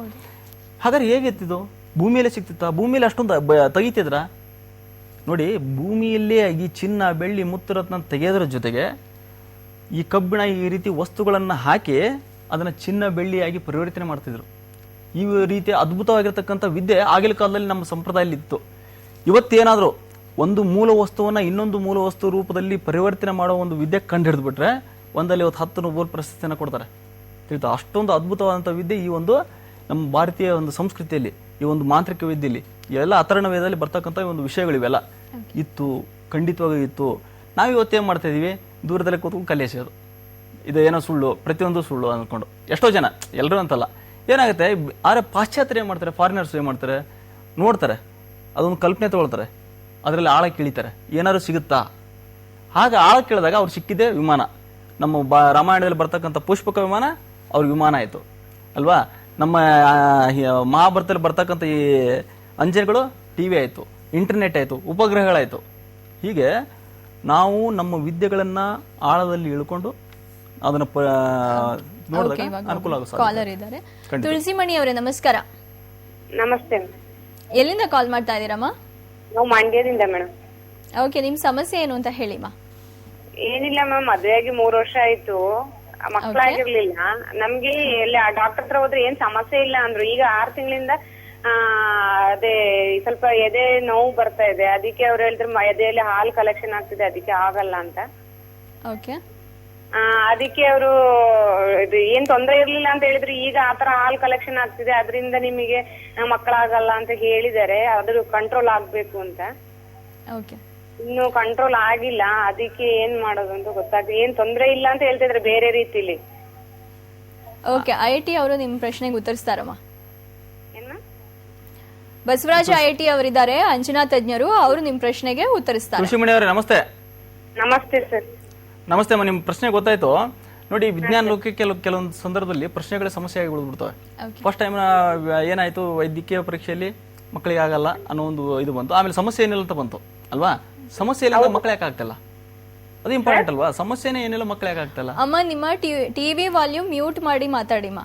ಹಾಗಾದ್ರೆ ಹೇಗಿತ್ತಿದು? ಭೂಮಿಯಲ್ಲೇ ಸಿಕ್ತಿತ್ತ? ಭೂಮಿಯಲ್ಲಿ ಅಷ್ಟೊಂದು ತೆಗಿತಿದ್ರ? ನೋಡಿ, ಭೂಮಿಯಲ್ಲೇ ಈ ಚಿನ್ನ ಬೆಳ್ಳಿ ಮುತ್ತುರತ್ನ ತೆಗೆಯೋದ್ರ ಜೊತೆಗೆ ಈ ಕಬ್ಬಿಣ ಈ ರೀತಿ ವಸ್ತುಗಳನ್ನ ಹಾಕಿ ಅದನ್ನ ಚಿನ್ನ ಬೆಳ್ಳಿಯಾಗಿ ಪರಿವರ್ತನೆ ಮಾಡ್ತಿದ್ರು. ಈ ರೀತಿ ಅದ್ಭುತವಾಗಿರ್ತಕ್ಕಂಥ ವಿದ್ಯೆ ಆಗಿನ ಕಾಲದಲ್ಲಿ ನಮ್ಮ ಸಂಪ್ರದಾಯದಲ್ಲಿ ಇತ್ತು. ಇವತ್ತೇನಾದ್ರೂ ಒಂದು ಮೂಲ ವಸ್ತುವನ್ನ ಇನ್ನೊಂದು ಮೂಲ ವಸ್ತು ರೂಪದಲ್ಲಿ ಪರಿವರ್ತನೆ ಮಾಡೋ ಒಂದು ವಿದ್ಯೆ ಕಂಡು ಹಿಡಿದ್ಬಿಟ್ರೆ ಒಂದಲ್ಲಿ ಇವತ್ತು 10 ನೊಬೆಲ್ ಪ್ರಶಸ್ತಿಯನ್ನು ಕೊಡ್ತಾರೆ. ತಿಳಿತಾ? ಅಷ್ಟೊಂದು ಅದ್ಭುತವಾದಂಥ ವಿದ್ಯೆ ಈ ಒಂದು ನಮ್ಮ ಭಾರತೀಯ ಒಂದು ಸಂಸ್ಕೃತಿಯಲ್ಲಿ, ಈ ಒಂದು ಮಾಂತ್ರಿಕ ವಿದ್ಯೆಯಲ್ಲಿ, ಇವೆಲ್ಲ ಅಥರ್ಣ ವೇದದಲ್ಲಿ ಬರ್ತಕ್ಕಂಥ ಒಂದು ವಿಷಯಗಳಿವೆಲ್ಲ ಇತ್ತು, ಖಂಡಿತವಾಗಿ ಇತ್ತು. ನಾವು ಇವತ್ತೇನು ಮಾಡ್ತಾ ಇದೀವಿ, ದೂರದಲ್ಲಿ ಕೂತ್ಕೊಂಡು ಕಲಿಸೋದು, ಇದು ಏನೋ ಸುಳ್ಳು, ಪ್ರತಿಯೊಂದು ಸುಳ್ಳು ಅಂದ್ಕೊಂಡು ಎಷ್ಟೋ ಜನ, ಎಲ್ಲರೂ ಅಂತಲ್ಲ. ಏನಾಗುತ್ತೆ, ಆದರೆ ಪಾಶ್ಚಾತ್ಯರು ಏನು ಮಾಡ್ತಾರೆ, ಫಾರಿನರ್ಸ್ ಏನು ಮಾಡ್ತಾರೆ, ನೋಡ್ತಾರೆ, ಅದೊಂದು ಕಲ್ಪನೆ ತಗೊಳ್ತಾರೆ, ಅದರಲ್ಲಿ ಆಳ ಕೀಳಿತಾರೆ, ಏನಾದ್ರು ಸಿಗುತ್ತಾ. ಹಾಗೆ ಆಳ ಕೇಳಿದಾಗ ಅವ್ರು ಸಿಕ್ಕಿದೆ ವಿಮಾನ. ನಮ್ಮ ರಾಮಾಯಣದಲ್ಲಿ ಬರ್ತಕ್ಕಂಥ ಪುಷ್ಪಕ ವಿಮಾನ ಅವ್ರಿಗೆ ವಿಮಾನ ಆಯಿತು ಅಲ್ವಾ? ನಮ್ಮ ಮಹಾಭಾರತದಲ್ಲಿ ಬರ್ತಕ್ಕಂಥ ಈ ಅಂಜನ್ಗಳು ಟಿವಿ ಆಯಿತು, ಇಂಟರ್ನೆಟ್ ಆಯಿತು, ಉಪಗ್ರಹಗಳಾಯಿತು. ಹೀಗೆ ನಾವು ನಮ್ಮ ವಿದ್ಯೆಗಳನ್ನ ಆಳದಲ್ಲಿ ಇಳ್ಕೊಂಡು ಅದನ್ನ ನೋಡಿದಾಗ ಅನುಕೂಲ ಆಗುತ್ತೆ. ಕಾಲರ್ ಇದ್ದಾರೆ. ತುಳಸಿಮಣಿ ಅವರೇ ನಮಸ್ಕಾರ. ನಮಸ್ತೆ. ಎಲ್ಲಿಂದ ಕಾಲ್ ಮಾಡ್ತಾ ಇದ್ದೀರಮ್ಮ? ನಾವು ಮಂಡ್ಯದಿಂದ ಮೇಡಮ್. ಓಕೆ, ನಿಮ್ ಸಮಸ್ಯೆ ಏನು ಅಂತ ಹೇಳಿಮ್ಮ. ಏನಿಲ್ಲ ಮ್ಯಾಮ್, ಮದುವೆಯಾಗಿ 3 ವರ್ಷ ಆಯ್ತು, ಮಕ್ಕಳಾಗಿರ್ಲಿಲ್ಲ ನಮ್ಗೆ. ಎಲ್ಲ ಡಾಕ್ಟರ್ ಹತ್ರ ಹೋದ್ರೆ ಏನ್ ಸಮಸ್ಯೆ ಇಲ್ಲ ಅಂದ್ರು. ಈಗ 6 ತಿಂಗಳಿಂದ ಅದೇ ಸ್ವಲ್ಪ ಎದೆ ನೋವು ಬರ್ತಾ ಇದೆ. ಅದಕ್ಕೆ ಅವ್ರು ಹೇಳಿದ್ರು ಎದೆಯಲ್ಲಿ ಹಾಲು ಕಲೆಕ್ಷನ್ ಆಗ್ತಿದೆ, ಅದಕ್ಕೆ ಆಗಲ್ಲ ಅಂತ. ಓಕೆ, ಅದಕ್ಕೆ ಅವರು ಇದು ಏನ್ ತೊಂದರೆ ಇರ್ಲಿಲ್ಲ ಅಂತ ಹೇಳಿದ್ರು. ಈಗ ಆತರ ಹಾಲ್ ಕಲೆಕ್ಷನ್ ಆಗ್ತಿದೆ, ಅದರಿಂದ ನಿಮಗೆ ಮಕ್ಕಳಾಗಲ್ಲ ಅಂತ ಹೇಳಿದ್ದಾರೆ. ಅದ್ರ ಕಂಟ್ರೋಲ್ ಆಗ್ಬೇಕು ಅಂತ. ಓಕೆ, ಇನ್ನು ಕಂಟ್ರೋಲ್ ಆಗಿಲ್ಲ, ಅದಕ್ಕೆ ಏನ್ ಮಾಡೋದು ಅಂತ ಗೊತ್ತಾಗ್ತದೆ. ಏನ್ ತೊಂದರೆ ಇಲ್ಲ ಅಂತ ಹೇಳ್ತಿದ್ರೆ ಬೇರೆ ರೀತಿಲಿ. ಓಕೆ, IIT ಅವರು ನಿಮ್ ಪ್ರಶ್ನೆಗೆ ಉತ್ತರಿಸ್ತಾರಮ್ಮ. ಬಸವರಾಜ IIT ಅವರಿದ್ದಾರೆ, ಅಂಜನಾ ತಜ್ಞರು, ಅವರು ನಿಮ್ ಪ್ರಶ್ನೆಗೆ ಉತ್ತರಿಸ್ತಾರೆ. ತುಳಸಿಮಣಿ ಅವರೇ ನಮಸ್ತೆ. ನಮಸ್ತೆ ಸರ್. ನಮಸ್ತೆ ಅಮ್ಮ, ನಿಮ್ಮ ಪ್ರಶ್ನೆ ಗೊತ್ತಾಯ್ತು. ನೋಡಿ, ವಿಜ್ಞಾನ ಲೋಕಕ್ಕೆ ಕೆಲವೊಂದು ಸಂದರ್ಭದಲ್ಲಿ ಪ್ರಶ್ನೆಗಳ ಸಮಸ್ಯೆ ಆಗಿ ಉಳಿದ್ಬಿಡ್ತವೆ. ಫಸ್ಟ್ ಟೈಮ್ ಏನಾಯ್ತು, ವೈದ್ಯಕೀಯ ಪರೀಕ್ಷೆಯಲ್ಲಿ ಮಕ್ಕಳಿಗೆ ಆಗಲ್ಲ ಅನ್ನೋ ಒಂದು ಇದು ಬಂತು. ಆಮೇಲೆ ಸಮಸ್ಯೆ ಏನಿಲ್ಲ ಅಂತ ಬಂತು ಅಲ್ವಾ? ಸಮಸ್ಯೆ ಇಲ್ಲ ಮಕ್ಕಳು ಯಾಕೆ ಆಗ್ತಲ್ಲ? ಅದು ಇಂಪಾರ್ಟೆಂಟ್ ಅಲ್ವಾ? ಸಮಸ್ಯೆನೇ ಏನಿಲ್ಲ ಮಕ್ಕಳು ಯಾಕೆ ಆಗ್ತಲ್ಲ? ಅಮ್ಮ, ನಿಮ್ಮ ಟಿವಿ ವಾಲ್ಯೂಮ್ ಮ್ಯೂಟ್ ಮಾಡಿ ಮಾತಾಡಿಮ್ಮ.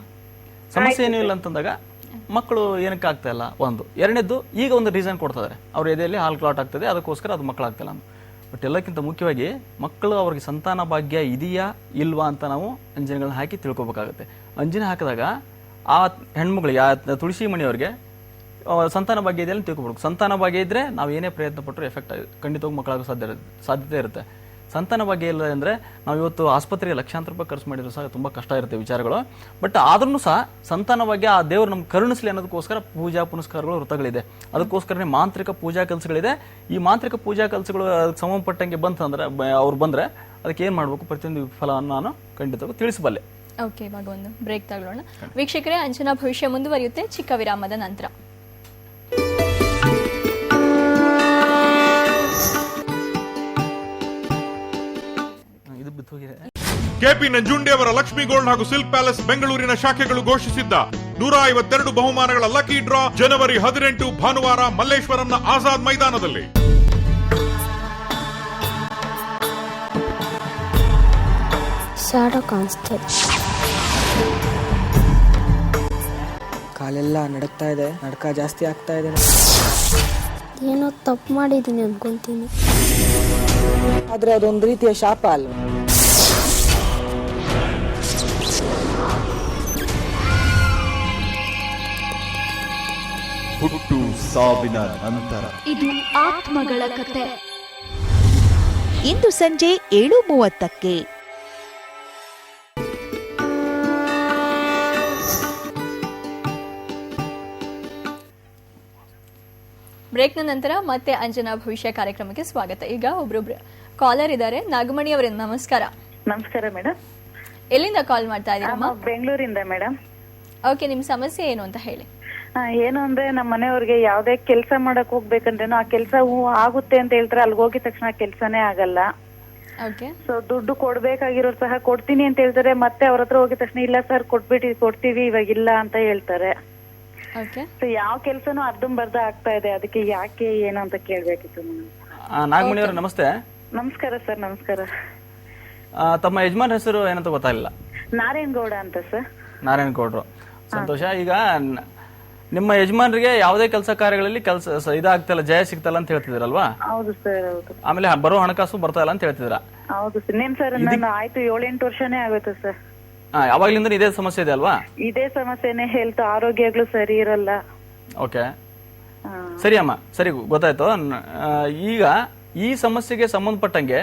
ಸಮಸ್ಯೆ ಏನೂ ಇಲ್ಲ ಅಂತಂದಾಗ ಮಕ್ಕಳು ಏನಕ್ಕೆ ಆಗ್ತಾ ಇಲ್ಲ ಒಂದು. ಎರಡನೇದ್ದು, ಈಗ ಒಂದು ರೀಸನ್ ಕೊಡ್ತಾರೆ, ಅವ್ರ ಎದೆಯಲ್ಲಿ ಹಾಲ್ ಕ್ಲಾಟ್ ಆಗ್ತದೆ, ಅದಕ್ಕೋಸ್ಕರ ಅದು ಮಕ್ಕಳು ಆಗ್ತಿಲ್ಲ ಅಂತ. ಬಟ್ ಎಲ್ಲಕ್ಕಿಂತ ಮುಖ್ಯವಾಗಿ ಮಕ್ಕಳು ಅವ್ರಿಗೆ ಸಂತಾನ ಭಾಗ್ಯ ಇದೆಯಾ ಇಲ್ವಾ ಅಂತ ನಾವು ಅಂಜನಗಳನ್ನ ಹಾಕಿ ತಿಳ್ಕೊಬೇಕಾಗುತ್ತೆ. ಅಂಜನ ಹಾಕಿದಾಗ ಆ ಹೆಣ್ಮಗಳಿಗೆ, ಆ ತುಳಸಿ ಮಣಿಯವ್ರಿಗೆ ಸಂತಾನ ಭಾಗ್ಯ ಇದೆಯಲ್ಲ ತಿಳ್ಕೊಬೇಕು. ಸಂತಾನ ಭಾಗ್ಯ ಇದ್ರೆ ನಾವು ಏನೇ ಪ್ರಯತ್ನ ಪಟ್ಟರು ಎಫೆಕ್ಟ್ ಖಂಡಿತವಾಗಿ ಮಕ್ಕಳಾಗೋ ಸಾಧ್ಯತೆ ಇರುತ್ತೆ. ಸಂತಾನ ಭಾಗ್ಯ ಇಲ್ಲ ಅಂದ್ರೆ ನಾವು ಇವತ್ತು ಆಸ್ಪತ್ರೆಗೆ ಲಕ್ಷಾಂತರ ರೂಪಾಯಿ ಖರ್ಚು ಮಾಡಿದ್ರು ಸಹ ತುಂಬಾ ಕಷ್ಟ ಇರುತ್ತೆ ವಿಚಾರಗಳು. ಬಟ್ ಆದ್ರೂ ಸಹ ಸಂತಾನ ಭಾಗ್ಯ ಆ ದೇವರು ನಮ್ಗೆ ಕರುಣಿಸ್ಲಿ ಅನ್ನೋದಕ್ಕೋಸ್ಕರ ಪೂಜಾ ಪುನಸ್ಕಾರಗಳು ವೃತ್ತಗಳಿದೆ. ಅದಕ್ಕೋಸ್ಕರನೇ ಮಾಂತ್ರಿಕ ಪೂಜಾ ಕೆಲಸಗಳಿದೆ. ಈ ಮಾಂತ್ರಿಕ ಪೂಜಾ ಕೆಲಸಗಳು ಸಂಬಂಧಪಟ್ಟಂಗೆ ಬಂತಂದ್ರೆ ಅವ್ರು ಬಂದ್ರೆ ಅದಕ್ಕೆ ಏನ್ ಮಾಡ್ಬೇಕು, ಪ್ರತಿಯೊಂದು ಫಲವನ್ನು ನಾನು ಖಂಡಿತವಾಗಿ ತಿಳಿಸಬಲ್ಲೆ. ಓಕೆ, ಇವಾಗ ಒಂದು ಬ್ರೇಕ್ ತಗೊಳ್ಳೋಣ. ವೀಕ್ಷಕರೇ, ಅಂಜನಾ ಭವಿಷ್ಯ ಮುಂದುವರಿಯುತ್ತೆ ಚಿಕ್ಕ ವಿರಾಮದ ನಂತರ. ಕೆಪಿ ನಂಜುಂಡಿ ಅವರ ಲಕ್ಷ್ಮಿ ಗೋಲ್ಡ್ ಹಾಗೂ ಸಿಲ್ಕ್ ಪ್ಯಾಲೇಸ್ ಬೆಂಗಳೂರಿನ ಶಾಖೆಗಳು ಘೋಷಿಸಿದ್ದ 152 ಬಹುಮಾನಗಳ ಲಕ್ಕಿ ಡ್ರಾ ಜನವರಿ 18 ಭಾನುವಾರ ಮಲ್ಲೇಶ್ವರಂನ ಆಜಾದ್ ಮೈದಾನದಲ್ಲಿ. ಕಾಲೆಲ್ಲ ನಡುಕ್ತಾ ಇದೆ, ನಡ್ಕ ಜಾಸ್ತಿ ಆಗ್ತಾ ಇದೆ. ಏನೋ ತಪ್ಪು ಮಾಡಿದ್ದೀನಿ ಅನ್ಕೊಂತೀನಿ. ಆದ್ರೆ ಅದೊಂದು ರೀತಿಯ ಶಾಪ ಅಲ್ವಾ? ಹುಟ್ಟು ಸಾವಿನ ನಂತರ ಇದು ಆತ್ಮಗಳ ಕತೆ. ಇಂದು ಸಂಜೆ 7:30ಕ್ಕೆ. ಬ್ರೇಕ್ನ ನಂತರ ಮತ್ತೆ ಅಂಜನಾ ಭವಿಷ್ಯ ಕಾರ್ಯಕ್ರಮಕ್ಕೆ ಸ್ವಾಗತ. ಈಗ ಒಬ್ರೊಬ್ರು ಕಾಲರ್ ಇದ್ದಾರೆ. ನಾಗಮಣಿ ಅವರೇ ನಮಸ್ಕಾರ. ನಮಸ್ಕಾರ ಮೇಡಮ್. ಎಲ್ಲಿಂದ ಕಾಲ್ ಮಾಡ್ತಾ ಇದ್ದೀರಮ್ಮ? ಬೆಂಗಳೂರಿಂದ ಮೇಡಮ್. ಓಕೆ, ನಿಮ್ ಸಮಸ್ಯೆ ಏನು ಅಂತ ಹೇಳಿ. ಏನು ಅಂದ್ರೆ ನಮ್ಮ ಮನೆಯವ್ರಿಗೆ ಯಾವ್ದೇ ಕೆಲಸ ಮಾಡಕ್ ಹೋಗ್ಬೇಕಂದ್ರೇನು ಆ ಕೆಲಸ ಆಗುತ್ತೆ ಅಂತ ಹೇಳ್ತಾರೆ. ಅಲ್ಲಿಗೆ ಹೋಗಿದ ತಕ್ಷಣ ಕೆಲಸನೇ ಆಗಲ್ಲ. ಓಕೆ. ಸೊ ದುಡ್ಡು ಕೊಡ್ಬೇಕಾಗಿರೋರು ಸಹ ಕೊಡ್ತೀನಿ ಅಂತ ಹೇಳ್ತಾರೆ, ಮತ್ತೆ ಅವ್ರ ಹತ್ರ ಹೋಗಿದ ತಕ್ಷಣ ಇಲ್ಲ ಸರ್ ಕೊಡ್ತೀವಿ ಇವಾಗಿಲ್ಲ ಅಂತ ಹೇಳ್ತಾರೆ. ಓಕೆ. ಸೊ ಯಾವ ಕೆಲ್ಸನೂ ಅರ್ಧಂಬರ್ಧ ಆಗ್ತಾ ಇದೆ, ಅದಕ್ಕೆ ಯಾಕೆ ಏನು ಅಂತ ಕೇಳ್ಬೇಕಿತ್ತು ಮೇಡಮ್. ನಾಗಮಣಿ ಅವರು ನಮಸ್ತೆ. ನಮಸ್ಕಾರ ಸರ್. ನಮಸ್ಕಾರ. ತಮ್ಮ ಯಜಮಾನ್ ಹೆಸರು ಏನಂತ ಗೊತ್ತಾಗಿಲ್ಲ. ನಾರಾಯಣಗೌಡ ಅಂತ ಸರ್. ನಾರಾಯಣಗೌಡರು, ಸಂತೋಷ. ಈಗ ನಿಮ್ಮ ಯಜಮಾನರಿಗೆ ಯಾವುದೇ ಕೆಲಸ ಕಾರ್ಯಗಳಲ್ಲಿ ಕೆಲಸ ಇದಾಗ್ತಿಲ್ಲ, ಜಯ ಸಿಗ್ತಲ್ಲ ಅಂತ ಹೇಳ್ತಿದ್ರಲ್ವಾ? ಹೌದು ಸರ್. ಹೌದು. ಆಮೇಲೆ ಬರೋ ಹಣಕಾಸು ಬರ್ತಾ ಇಲ್ಲ ಅಂತ ಹೇಳ್ತಿದ್ರ? ಹೌದು ಸರ್. ನೇಮ್ ಸರ್ ನಾನು ಆಯ್ತು 7-8 ವರ್ಷನೇ ಆಗುತ್ತೆ ಸರ್. ಯಾವಾಗ್ಲಿಂದ ಇದೇ ಸಮಸ್ಯೆ ಇದೆ ಅಲ್ವಾ? ಇದೇ ಸಮಸ್ಯೆನೆ, ಹೆಲ್ತ್ ಆರೋಗ್ಯಗಳು ಸರಿ ಇರಲ್ಲ. ಓಕೆ, ಸರಿ ಅಮ್ಮ, ಸರಿ ಗೊತ್ತಾಯ್ತು. ಈಗ ಈ ಸಮಸ್ಯೆಗೆ ಸಂಬಂಧಪಟ್ಟಂಗೆ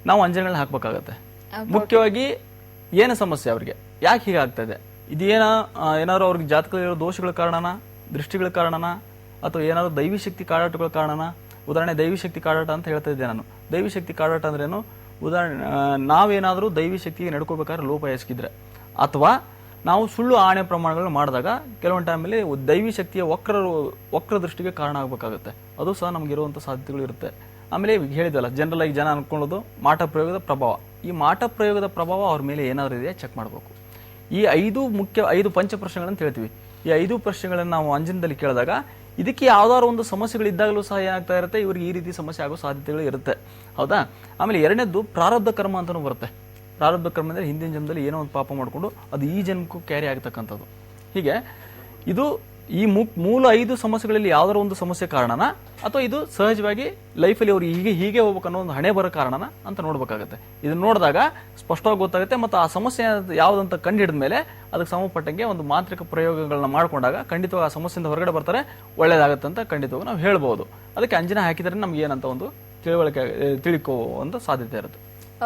ನಾವು ಅಂಜನೆಗಳನ್ನ ಹಾಕ್ಬೇಕಾಗತ್ತೆ. ಮುಖ್ಯವಾಗಿ ಏನು ಸಮಸ್ಯೆ ಅವ್ರಿಗೆ, ಯಾಕೆ ಹೀಗಾಗ್ತಾ ಇದೆ, ಏನಾದ್ರು ಅವ್ರಿಗೆ ಜಾತಕದಲ್ಲಿರೋ ದೋಷಗಳ ಕಾರಣನ, ದೃಷ್ಟಿಗಳ ಕಾರಣನ, ಅಥವಾ ಏನಾದ್ರು ದೈವಿ ಶಕ್ತಿ ಕಾಡಾಟಗಳ ಕಾರಣನ? ಉದಾಹರಣೆ ದೈವಿ ಶಕ್ತಿ ಕಾಡಾಟ ಅಂತ ಹೇಳ್ತಾ ಇದ್ದೆ ನಾನು. ದೈವಿ ಶಕ್ತಿ ಕಾಡಾಟ ಅಂದ್ರೇನು? ಉದಾಹರಣೆ ನಾವೇನಾದ್ರೂ ದೈವಿ ಶಕ್ತಿಗೆ ನಡ್ಕೋಬೇಕಾದ್ರೆ ಲೋಪ ಎಸಗಿದ್ರೆ, ಅಥವಾ ನಾವು ಸುಳ್ಳು ಆಣೆ ಪ್ರಮಾಣಗಳನ್ನ ಮಾಡಿದಾಗ ಕೆಲವೊಂದು ಟೈಮಲ್ಲಿ ದೈವಿ ಶಕ್ತಿಯ ವಕ್ರ ದೃಷ್ಟಿಗೆ ಕಾರಣ ಆಗಬೇಕಾಗುತ್ತೆ. ಅದು ಸಹ ನಮಗಿರುವಂಥ ಸಾಧ್ಯತೆಗಳು ಇರುತ್ತೆ. ಆಮೇಲೆ ಹೇಳಿದ್ವಲ್ಲ, ಜನರಲ್ ಆಗಿ ಜನ ಅನ್ಕೊಳ್ಳೋದು ಮಾಟ ಪ್ರಯೋಗದ ಪ್ರಭಾವ. ಈ ಮಾಟ ಪ್ರಯೋಗದ ಪ್ರಭಾವ ಅವ್ರ ಮೇಲೆ ಏನಾದ್ರು ಇದೆಯಾ ಚೆಕ್ ಮಾಡಬೇಕು. ಈ 5 ಪಂಚ ಪ್ರಶ್ನೆಗಳಂತ ಹೇಳ್ತೀವಿ. ಈ 5 ಪ್ರಶ್ನೆಗಳನ್ನು ನಾವು ಅಂಜನದಲ್ಲಿ ಕೇಳಿದಾಗ ಇದಕ್ಕೆ ಯಾವ್ದಾದ್ರು ಒಂದು ಸಮಸ್ಯೆಗಳಿದ್ದಾಗಲೂ ಸಹ ಏನಾಗ್ತಾ ಇರುತ್ತೆ, ಇವ್ರಿಗೆ ಈ ರೀತಿ ಸಮಸ್ಯೆ ಆಗೋ ಸಾಧ್ಯತೆಗಳು ಇರುತ್ತೆ. ಹೌದಾ? ಆಮೇಲೆ ಎರಡನೇದ್ದು ಪ್ರಾರಬ್ಧ ಕರ್ಮ ಅಂತಾನೂ ಬರುತ್ತೆ. ಪ್ರಾರಬ್ಧ ಕರ್ಮ ಅಂದರೆ ಹಿಂದಿನ ಜನ್ಮದಲ್ಲಿ ಏನೋ ಒಂದು ಪಾಪ ಮಾಡಿಕೊಂಡು ಅದು ಈ ಜನ್ಮಕ್ಕೂ ಕ್ಯಾರಿ ಆಗ್ತಕ್ಕಂಥದ್ದು. ಹೀಗೆ ಇದು ಈ ಮೂಲ 5 ಸಮಸ್ಯೆಗಳಲ್ಲಿ ಯಾವ್ದಾದ್ರು ಒಂದು ಸಮಸ್ಯೆ ಕಾರಣನ, ಅಥವಾ ಇದು ಸಹಜವಾಗಿ ಲೈಫಲ್ಲಿ ಅವ್ರು ಹೀಗೆ ಹೋಗ್ಬೇಕು ಅನ್ನೋ ಒಂದು ಹಣೆ ಬರೋ ಕಾರಣನ ಅಂತ ನೋಡ್ಬೇಕಾಗತ್ತೆ. ಇದನ್ನ ನೋಡಿದಾಗ ಸ್ಪಷ್ಟವಾಗಿ ಗೊತ್ತಾಗುತ್ತೆ. ಮತ್ತು ಆ ಸಮಸ್ಯೆ ಯಾವುದಂತ ಕಂಡು ಹಿಡಿದ ಮೇಲೆ ಅದಕ್ಕೆ ಸಂಬಂಧಪಟ್ಟಂಗೆ ಒಂದು ಮಾಂತ್ರಿಕ ಪ್ರಯೋಗಗಳನ್ನ ಮಾಡ್ಕೊಂಡಾಗ ಖಂಡಿತವಾಗಿ ಆ ಸಮಸ್ಯೆಯಿಂದ ಹೊರಗಡೆ ಬರ್ತಾರೆ, ಒಳ್ಳೇದಾಗತ್ತೆ ಅಂತ ಖಂಡಿತವಾಗಿ ನಾವು ಹೇಳ್ಬೋದು. ಅದಕ್ಕೆ ಅಂಜನ ಹಾಕಿದ್ರೆ ನಮ್ಗೆ ಏನಂತ ಒಂದು ತಿಳ್ಕೊಳ್ಳುವಂತ ಸಾಧ್ಯತೆ ಇರುತ್ತೆ.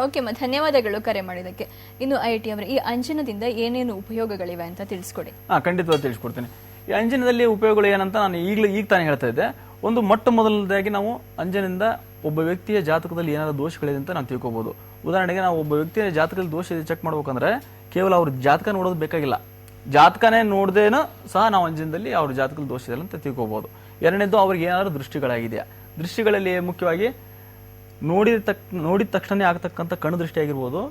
ಓಕೆ, ಧನ್ಯವಾದಗಳು ಕರೆ ಮಾಡಿದ್ದಕ್ಕೆ. ಇನ್ನು IIT ಅವರ ಈ ಅಂಜನದಿಂದ ಏನೇನು ಉಪಯೋಗಗಳಿವೆ ಅಂತ ತಿಳಿಸ್ಕೊಡಿ. ಖಂಡಿತವಾಗಿ ತಿಳಿಸ್ಕೊಡ್ತೀನಿ. ಈ ಅಂಜನದಲ್ಲಿ ಉಪಯೋಗಗಳು ಏನಂತ ನಾನು ಈಗ ತಾನೇ ಹೇಳ್ತಾ ಇದ್ದೆ. ಒಂದು ಮೊದಲನೇದಾಗಿ ನಾವು ಅಂಜನಿಂದ ಒಬ್ಬ ವ್ಯಕ್ತಿಯ ಜಾತಕದಲ್ಲಿ ಏನಾದ್ರು ದೋಷಗಳಿದೆ ಅಂತ ನಾವು ತಿಳ್ಕೊಬಹುದು. ಉದಾಹರಣೆಗೆ ನಾವು ಒಬ್ಬ ವ್ಯಕ್ತಿಯ ಜಾತಕದಲ್ಲಿ ದೋಷ ಇದೆ ಚೆಕ್ ಮಾಡ್ಬೇಕಂದ್ರೆ ಕೇವಲ ಅವ್ರ ಜಾತಕ ನೋಡೋದು ಬೇಕಾಗಿಲ್ಲ, ಜಾತಕನೇ ನೋಡ್ದೇನೂ ಸಹ ನಾವು ಅಂಜನದಲ್ಲಿ ಅವ್ರ ಜಾತಕದಲ್ಲಿ ದೋಷ ಇದೆ ಅಂತ ತಿಳ್ಕೊಬಹುದು. ಎರಡನೇದು ಅವ್ರಿಗೆ ಏನಾದ್ರು ದೃಷ್ಟಿಗಳಾಗಿದೆಯಾ, ದೃಷ್ಟಿಗಳಲ್ಲಿ ಮುಖ್ಯವಾಗಿ ನೋಡಿದ ತಕ್ಷಣ ಆಗ್ತಕ್ಕಂಥ ಕಣ್ಣು ದೃಷ್ಟಿ ಆಗಿರ್ಬೋದು.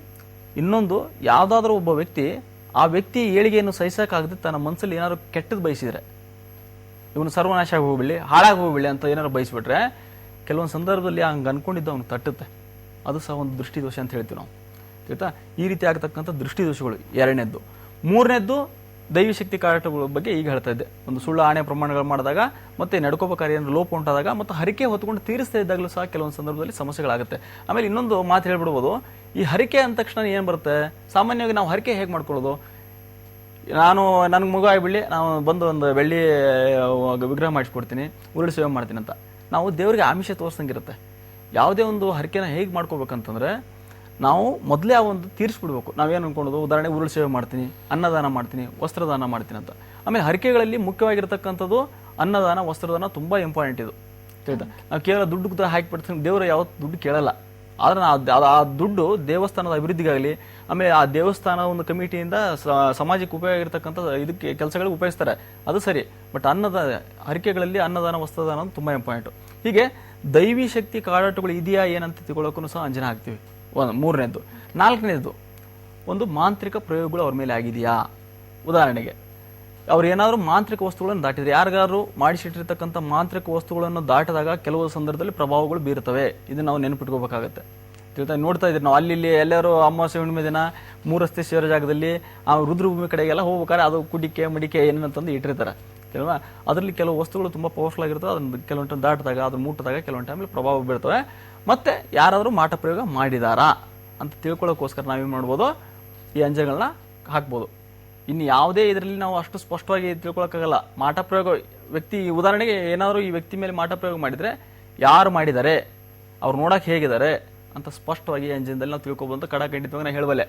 ಇನ್ನೊಂದು, ಯಾವ್ದಾದ್ರು ಒಬ್ಬ ವ್ಯಕ್ತಿ ಆ ವ್ಯಕ್ತಿ ಏಳಿಗೆಯನ್ನು ಸಹಿಸಕ್ಕಾಗದೆ ತನ್ನ ಮನಸ್ಸಲ್ಲಿ ಏನಾದ್ರು ಕೆಟ್ಟದ್ದು ಬಯಸಿದ್ರೆ, ಇವನು ಸರ್ವನಾಶ ಆಗಿ ಹೋಗ್ಬಿಡಿ, ಹಾಳಾಗಿ ಹೋಗ್ಬಿಡಿ ಅಂತ ಏನಾದ್ರು ಬಯಸ್ಬಿಟ್ರೆ ಕೆಲವೊಂದು ಸಂದರ್ಭದಲ್ಲಿ ಹಂಗೆ ಅನ್ಕೊಂಡಿದ್ದು ಅವ್ನು ತಟ್ಟುತ್ತೆ. ಅದು ಸಹ ಒಂದು ದೃಷ್ಟಿ ದೋಷ ಅಂತ ಹೇಳ್ತೀವಿ ನಾವು. ಆಯ್ತಾ? ಈ ರೀತಿ ಆಗ್ತಕ್ಕಂಥ ದೃಷ್ಟಿ ದೋಷಗಳು ಎರಡನೇದ್ದು. ಮೂರನೇದ್ದು ದೈವಿ ಶಕ್ತಿ ಕಾರಟಗಳ ಬಗ್ಗೆ ಈಗ ಹೇಳ್ತಾ ಇದ್ದೆ. ಒಂದು ಸುಳ್ಳು ಆಣೆ ಪ್ರಮಾಣಗಳು ಮಾಡಿದಾಗ, ಮತ್ತೆ ನಡ್ಕೋಬೇಕಾದ್ರೆ ಏನಾದ್ರು ಲೋಪ ಉಂಟಾದಾಗ, ಮತ್ತು ಹರಿಕೆ ಹೊತ್ಕೊಂಡು ತೀರಿಸ್ತಾ ಇದ್ದಾಗಲೂ ಸಹ ಕೆಲವೊಂದು ಸಂದರ್ಭದಲ್ಲಿ ಸಮಸ್ಯೆಗಳಾಗುತ್ತೆ. ಆಮೇಲೆ ಇನ್ನೊಂದು ಮಾತು ಹೇಳ್ಬಿಡ್ಬೋದು, ಈ ಹರಿಕೆ ಅಂದ ತಕ್ಷಣ ಏನು ಬರುತ್ತೆ, ಸಾಮಾನ್ಯವಾಗಿ ನಾವು ಹರಿಕೆ ಹೇಗೆ ಮಾಡ್ಕೊಳ್ಳೋದು, ನನಗೆ ಮಗು ಆಗಿಬಿಡಲಿ, ನಾವು ಬಂದು ಒಂದು ಬೆಳ್ಳಿ ವಿಗ್ರಹ ಮಾಡಿಸ್ಕೊಡ್ತೀನಿ, ಉರುಳು ಸೇವೆ ಮಾಡ್ತೀನಿ ಅಂತ ನಾವು ದೇವರಿಗೆ ಆಮಿಷ ತೋರಿಸಂಗಿರುತ್ತೆ. ಯಾವುದೇ ಒಂದು ಹರಿಕೆನ ಹೇಗೆ ಮಾಡ್ಕೋಬೇಕಂತಂದ್ರೆ ನಾವು ಮೊದಲೇ ಆ ಒಂದು ತೀರಿಸ್ಬಿಡ್ಬೇಕು. ನಾವೇನು ಅನ್ಕೊಳ್ಳೋದು, ಉದಾಹರಣೆಗೆ ಉರುಳು ಸೇವೆ ಮಾಡ್ತೀನಿ, ಅನ್ನದಾನ ಮಾಡ್ತೀನಿ, ವಸ್ತ್ರದಾನ ಮಾಡ್ತೀನಿ ಅಂತ. ಆಮೇಲೆ ಹರಿಕೆಗಳಲ್ಲಿ ಮುಖ್ಯವಾಗಿರ್ತಕ್ಕಂಥದ್ದು ಅನ್ನದಾನ, ವಸ್ತ್ರದಾನ ತುಂಬ ಇಂಪಾರ್ಟೆಂಟ್ ಇದು. ಆಯ್ತಾ? ನಾವು ಕೇವಲ ದುಡ್ಡು ಹಾಕಿಬಿಡ್ತೀನಿ, ದೇವರು ಯಾವತ್ತು ದುಡ್ಡು ಕೇಳಲ್ಲ. ಆದ್ರೆ ಆ ದುಡ್ಡು ದೇವಸ್ಥಾನದ ಅಭಿವೃದ್ಧಿಗಾಗಲಿ, ಆಮೇಲೆ ಆ ದೇವಸ್ಥಾನ ಒಂದು ಕಮಿಟಿಯಿಂದ ಸಮಾಜಕ್ಕೆ ಉಪಯೋಗ ಇರತಕ್ಕಂಥ ಇದಕ್ಕೆ ಕೆಲಸಗಳಿಗೆ ಉಪಯೋಗಿಸ್ತಾರೆ, ಅದು ಸರಿ. ಬಟ್ ಹರಿಕೆಗಳಲ್ಲಿ ಅನ್ನದಾನ, ವಸ್ತ್ರದಾನ ಅಂತ ತುಂಬ ಇಂಪಾರ್ಟೆಂಟು. ಹೀಗೆ ದೈವಿ ಶಕ್ತಿ ಕಾಡಾಟಗಳು ಇದೆಯಾ ಏನಂತ ತಿಳ್ಕೊಳ್ಳೋಕ್ಕೂ ಸಹ ಅಂಜನ ಹಾಕ್ತೀವಿ. ಮೂರನೇದು. ನಾಲ್ಕನೇದು, ಒಂದು ಮಾಂತ್ರಿಕ ಪ್ರಯೋಗಗಳು ಅವ್ರ ಮೇಲೆ ಆಗಿದೆಯಾ. ಉದಾಹರಣೆಗೆ ಅವ್ರು ಏನಾದ್ರು ಮಾಂತ್ರಿಕ ವಸ್ತುಗಳನ್ನು ದಾಟಿದ್ರೆ, ಯಾರಿಗಾದ್ರು ಮಾಡಿಸಿಟ್ಟಿರ್ತಕ್ಕಂಥ ಮಾಂತ್ರಿಕ ವಸ್ತುಗಳನ್ನು ದಾಟಿದಾಗ ಕೆಲವು ಸಂದರ್ಭದಲ್ಲಿ ಪ್ರಭಾವಗಳು ಬೀರುತ್ತವೆ. ಇದನ್ನ ನಾವು ನೆನಪಿಟ್ಕೋಬೇಕಾಗತ್ತೆ. ನೋಡ್ತಾ ಇದ್ರಿ ನಾವು ಅಲ್ಲಿ ಎಲ್ಲರೂ ಅಮಾವಾಸ್ಯೆ ಹುಣ್ಣಿಮೆ ದಿನ 3 ರಸ್ತೆ ಸೇರೋ ಜಾಗದಲ್ಲಿ ಆ ರುದ್ರಭೂಮಿ ಕಡೆಗೆಲ್ಲ ಹೋಗ್ಬೇಕಾದ್ರೆ ಅದು ಕುಡಿಕೆ ಮಡಿಕೆ ಏನೇನಂತಂದು ಇಟ್ಟಿರ್ತಾರೆ. ಕೆಲವ ಅದರಲ್ಲಿ ಕೆಲವು ವಸ್ತುಗಳು ತುಂಬ ಪವರ್ಫುಲ್ ಆಗಿರ್ತವೆ. ಅದನ್ನ ಕೆಲವೊಂದು ಟೈಮ್ ದಾಟಿದಾಗ, ಅದನ್ನ ಮುಟ್ಟಿದಾಗ ಕೆಲವೊಂದು ಟೈಮಲ್ಲಿ ಪ್ರಭಾವ ಬೀರ್ತವೆ. ಮತ್ತೆ ಯಾರಾದರೂ ಮಾಟ ಪ್ರಯೋಗ ಮಾಡಿದಾರಾ ಅಂತ ತಿಳ್ಕೊಳ್ಳೋಕ್ಕೋಸ್ಕರ ನಾವೇನು ಮಾಡ್ಬೋದು, ಈ ಅಂಜನಗಳನ್ನ ಹಾಕ್ಬೋದು. ಇನ್ನು ಯಾವುದೇ ಇದರಲ್ಲಿ ನಾವು ಅಷ್ಟು ಸ್ಪಷ್ಟವಾಗಿ ತಿಳ್ಕೊಳಕ್ಕಾಗಲ್ಲ. ಮಾಟ ಪ್ರಯೋಗ ವ್ಯಕ್ತಿ, ಉದಾಹರಣೆಗೆ ಏನಾದರೂ ಈ ವ್ಯಕ್ತಿ ಮೇಲೆ ಮಾಟ ಪ್ರಯೋಗ ಮಾಡಿದರೆ ಯಾರು ಮಾಡಿದ್ದಾರೆ, ಅವ್ರು ನೋಡಕ್ಕೆ ಹೇಗಿದ್ದಾರೆ ಅಂತ ಸ್ಪಷ್ಟವಾಗಿ ಅಂಜನದಲ್ಲಿ ನಾವು ತಿಳ್ಕೊಬೋದು ಅಂತ ಖಂಡಿತವಾಗಿ ನಾನು ಹೇಳಬಲ್ಲೆ.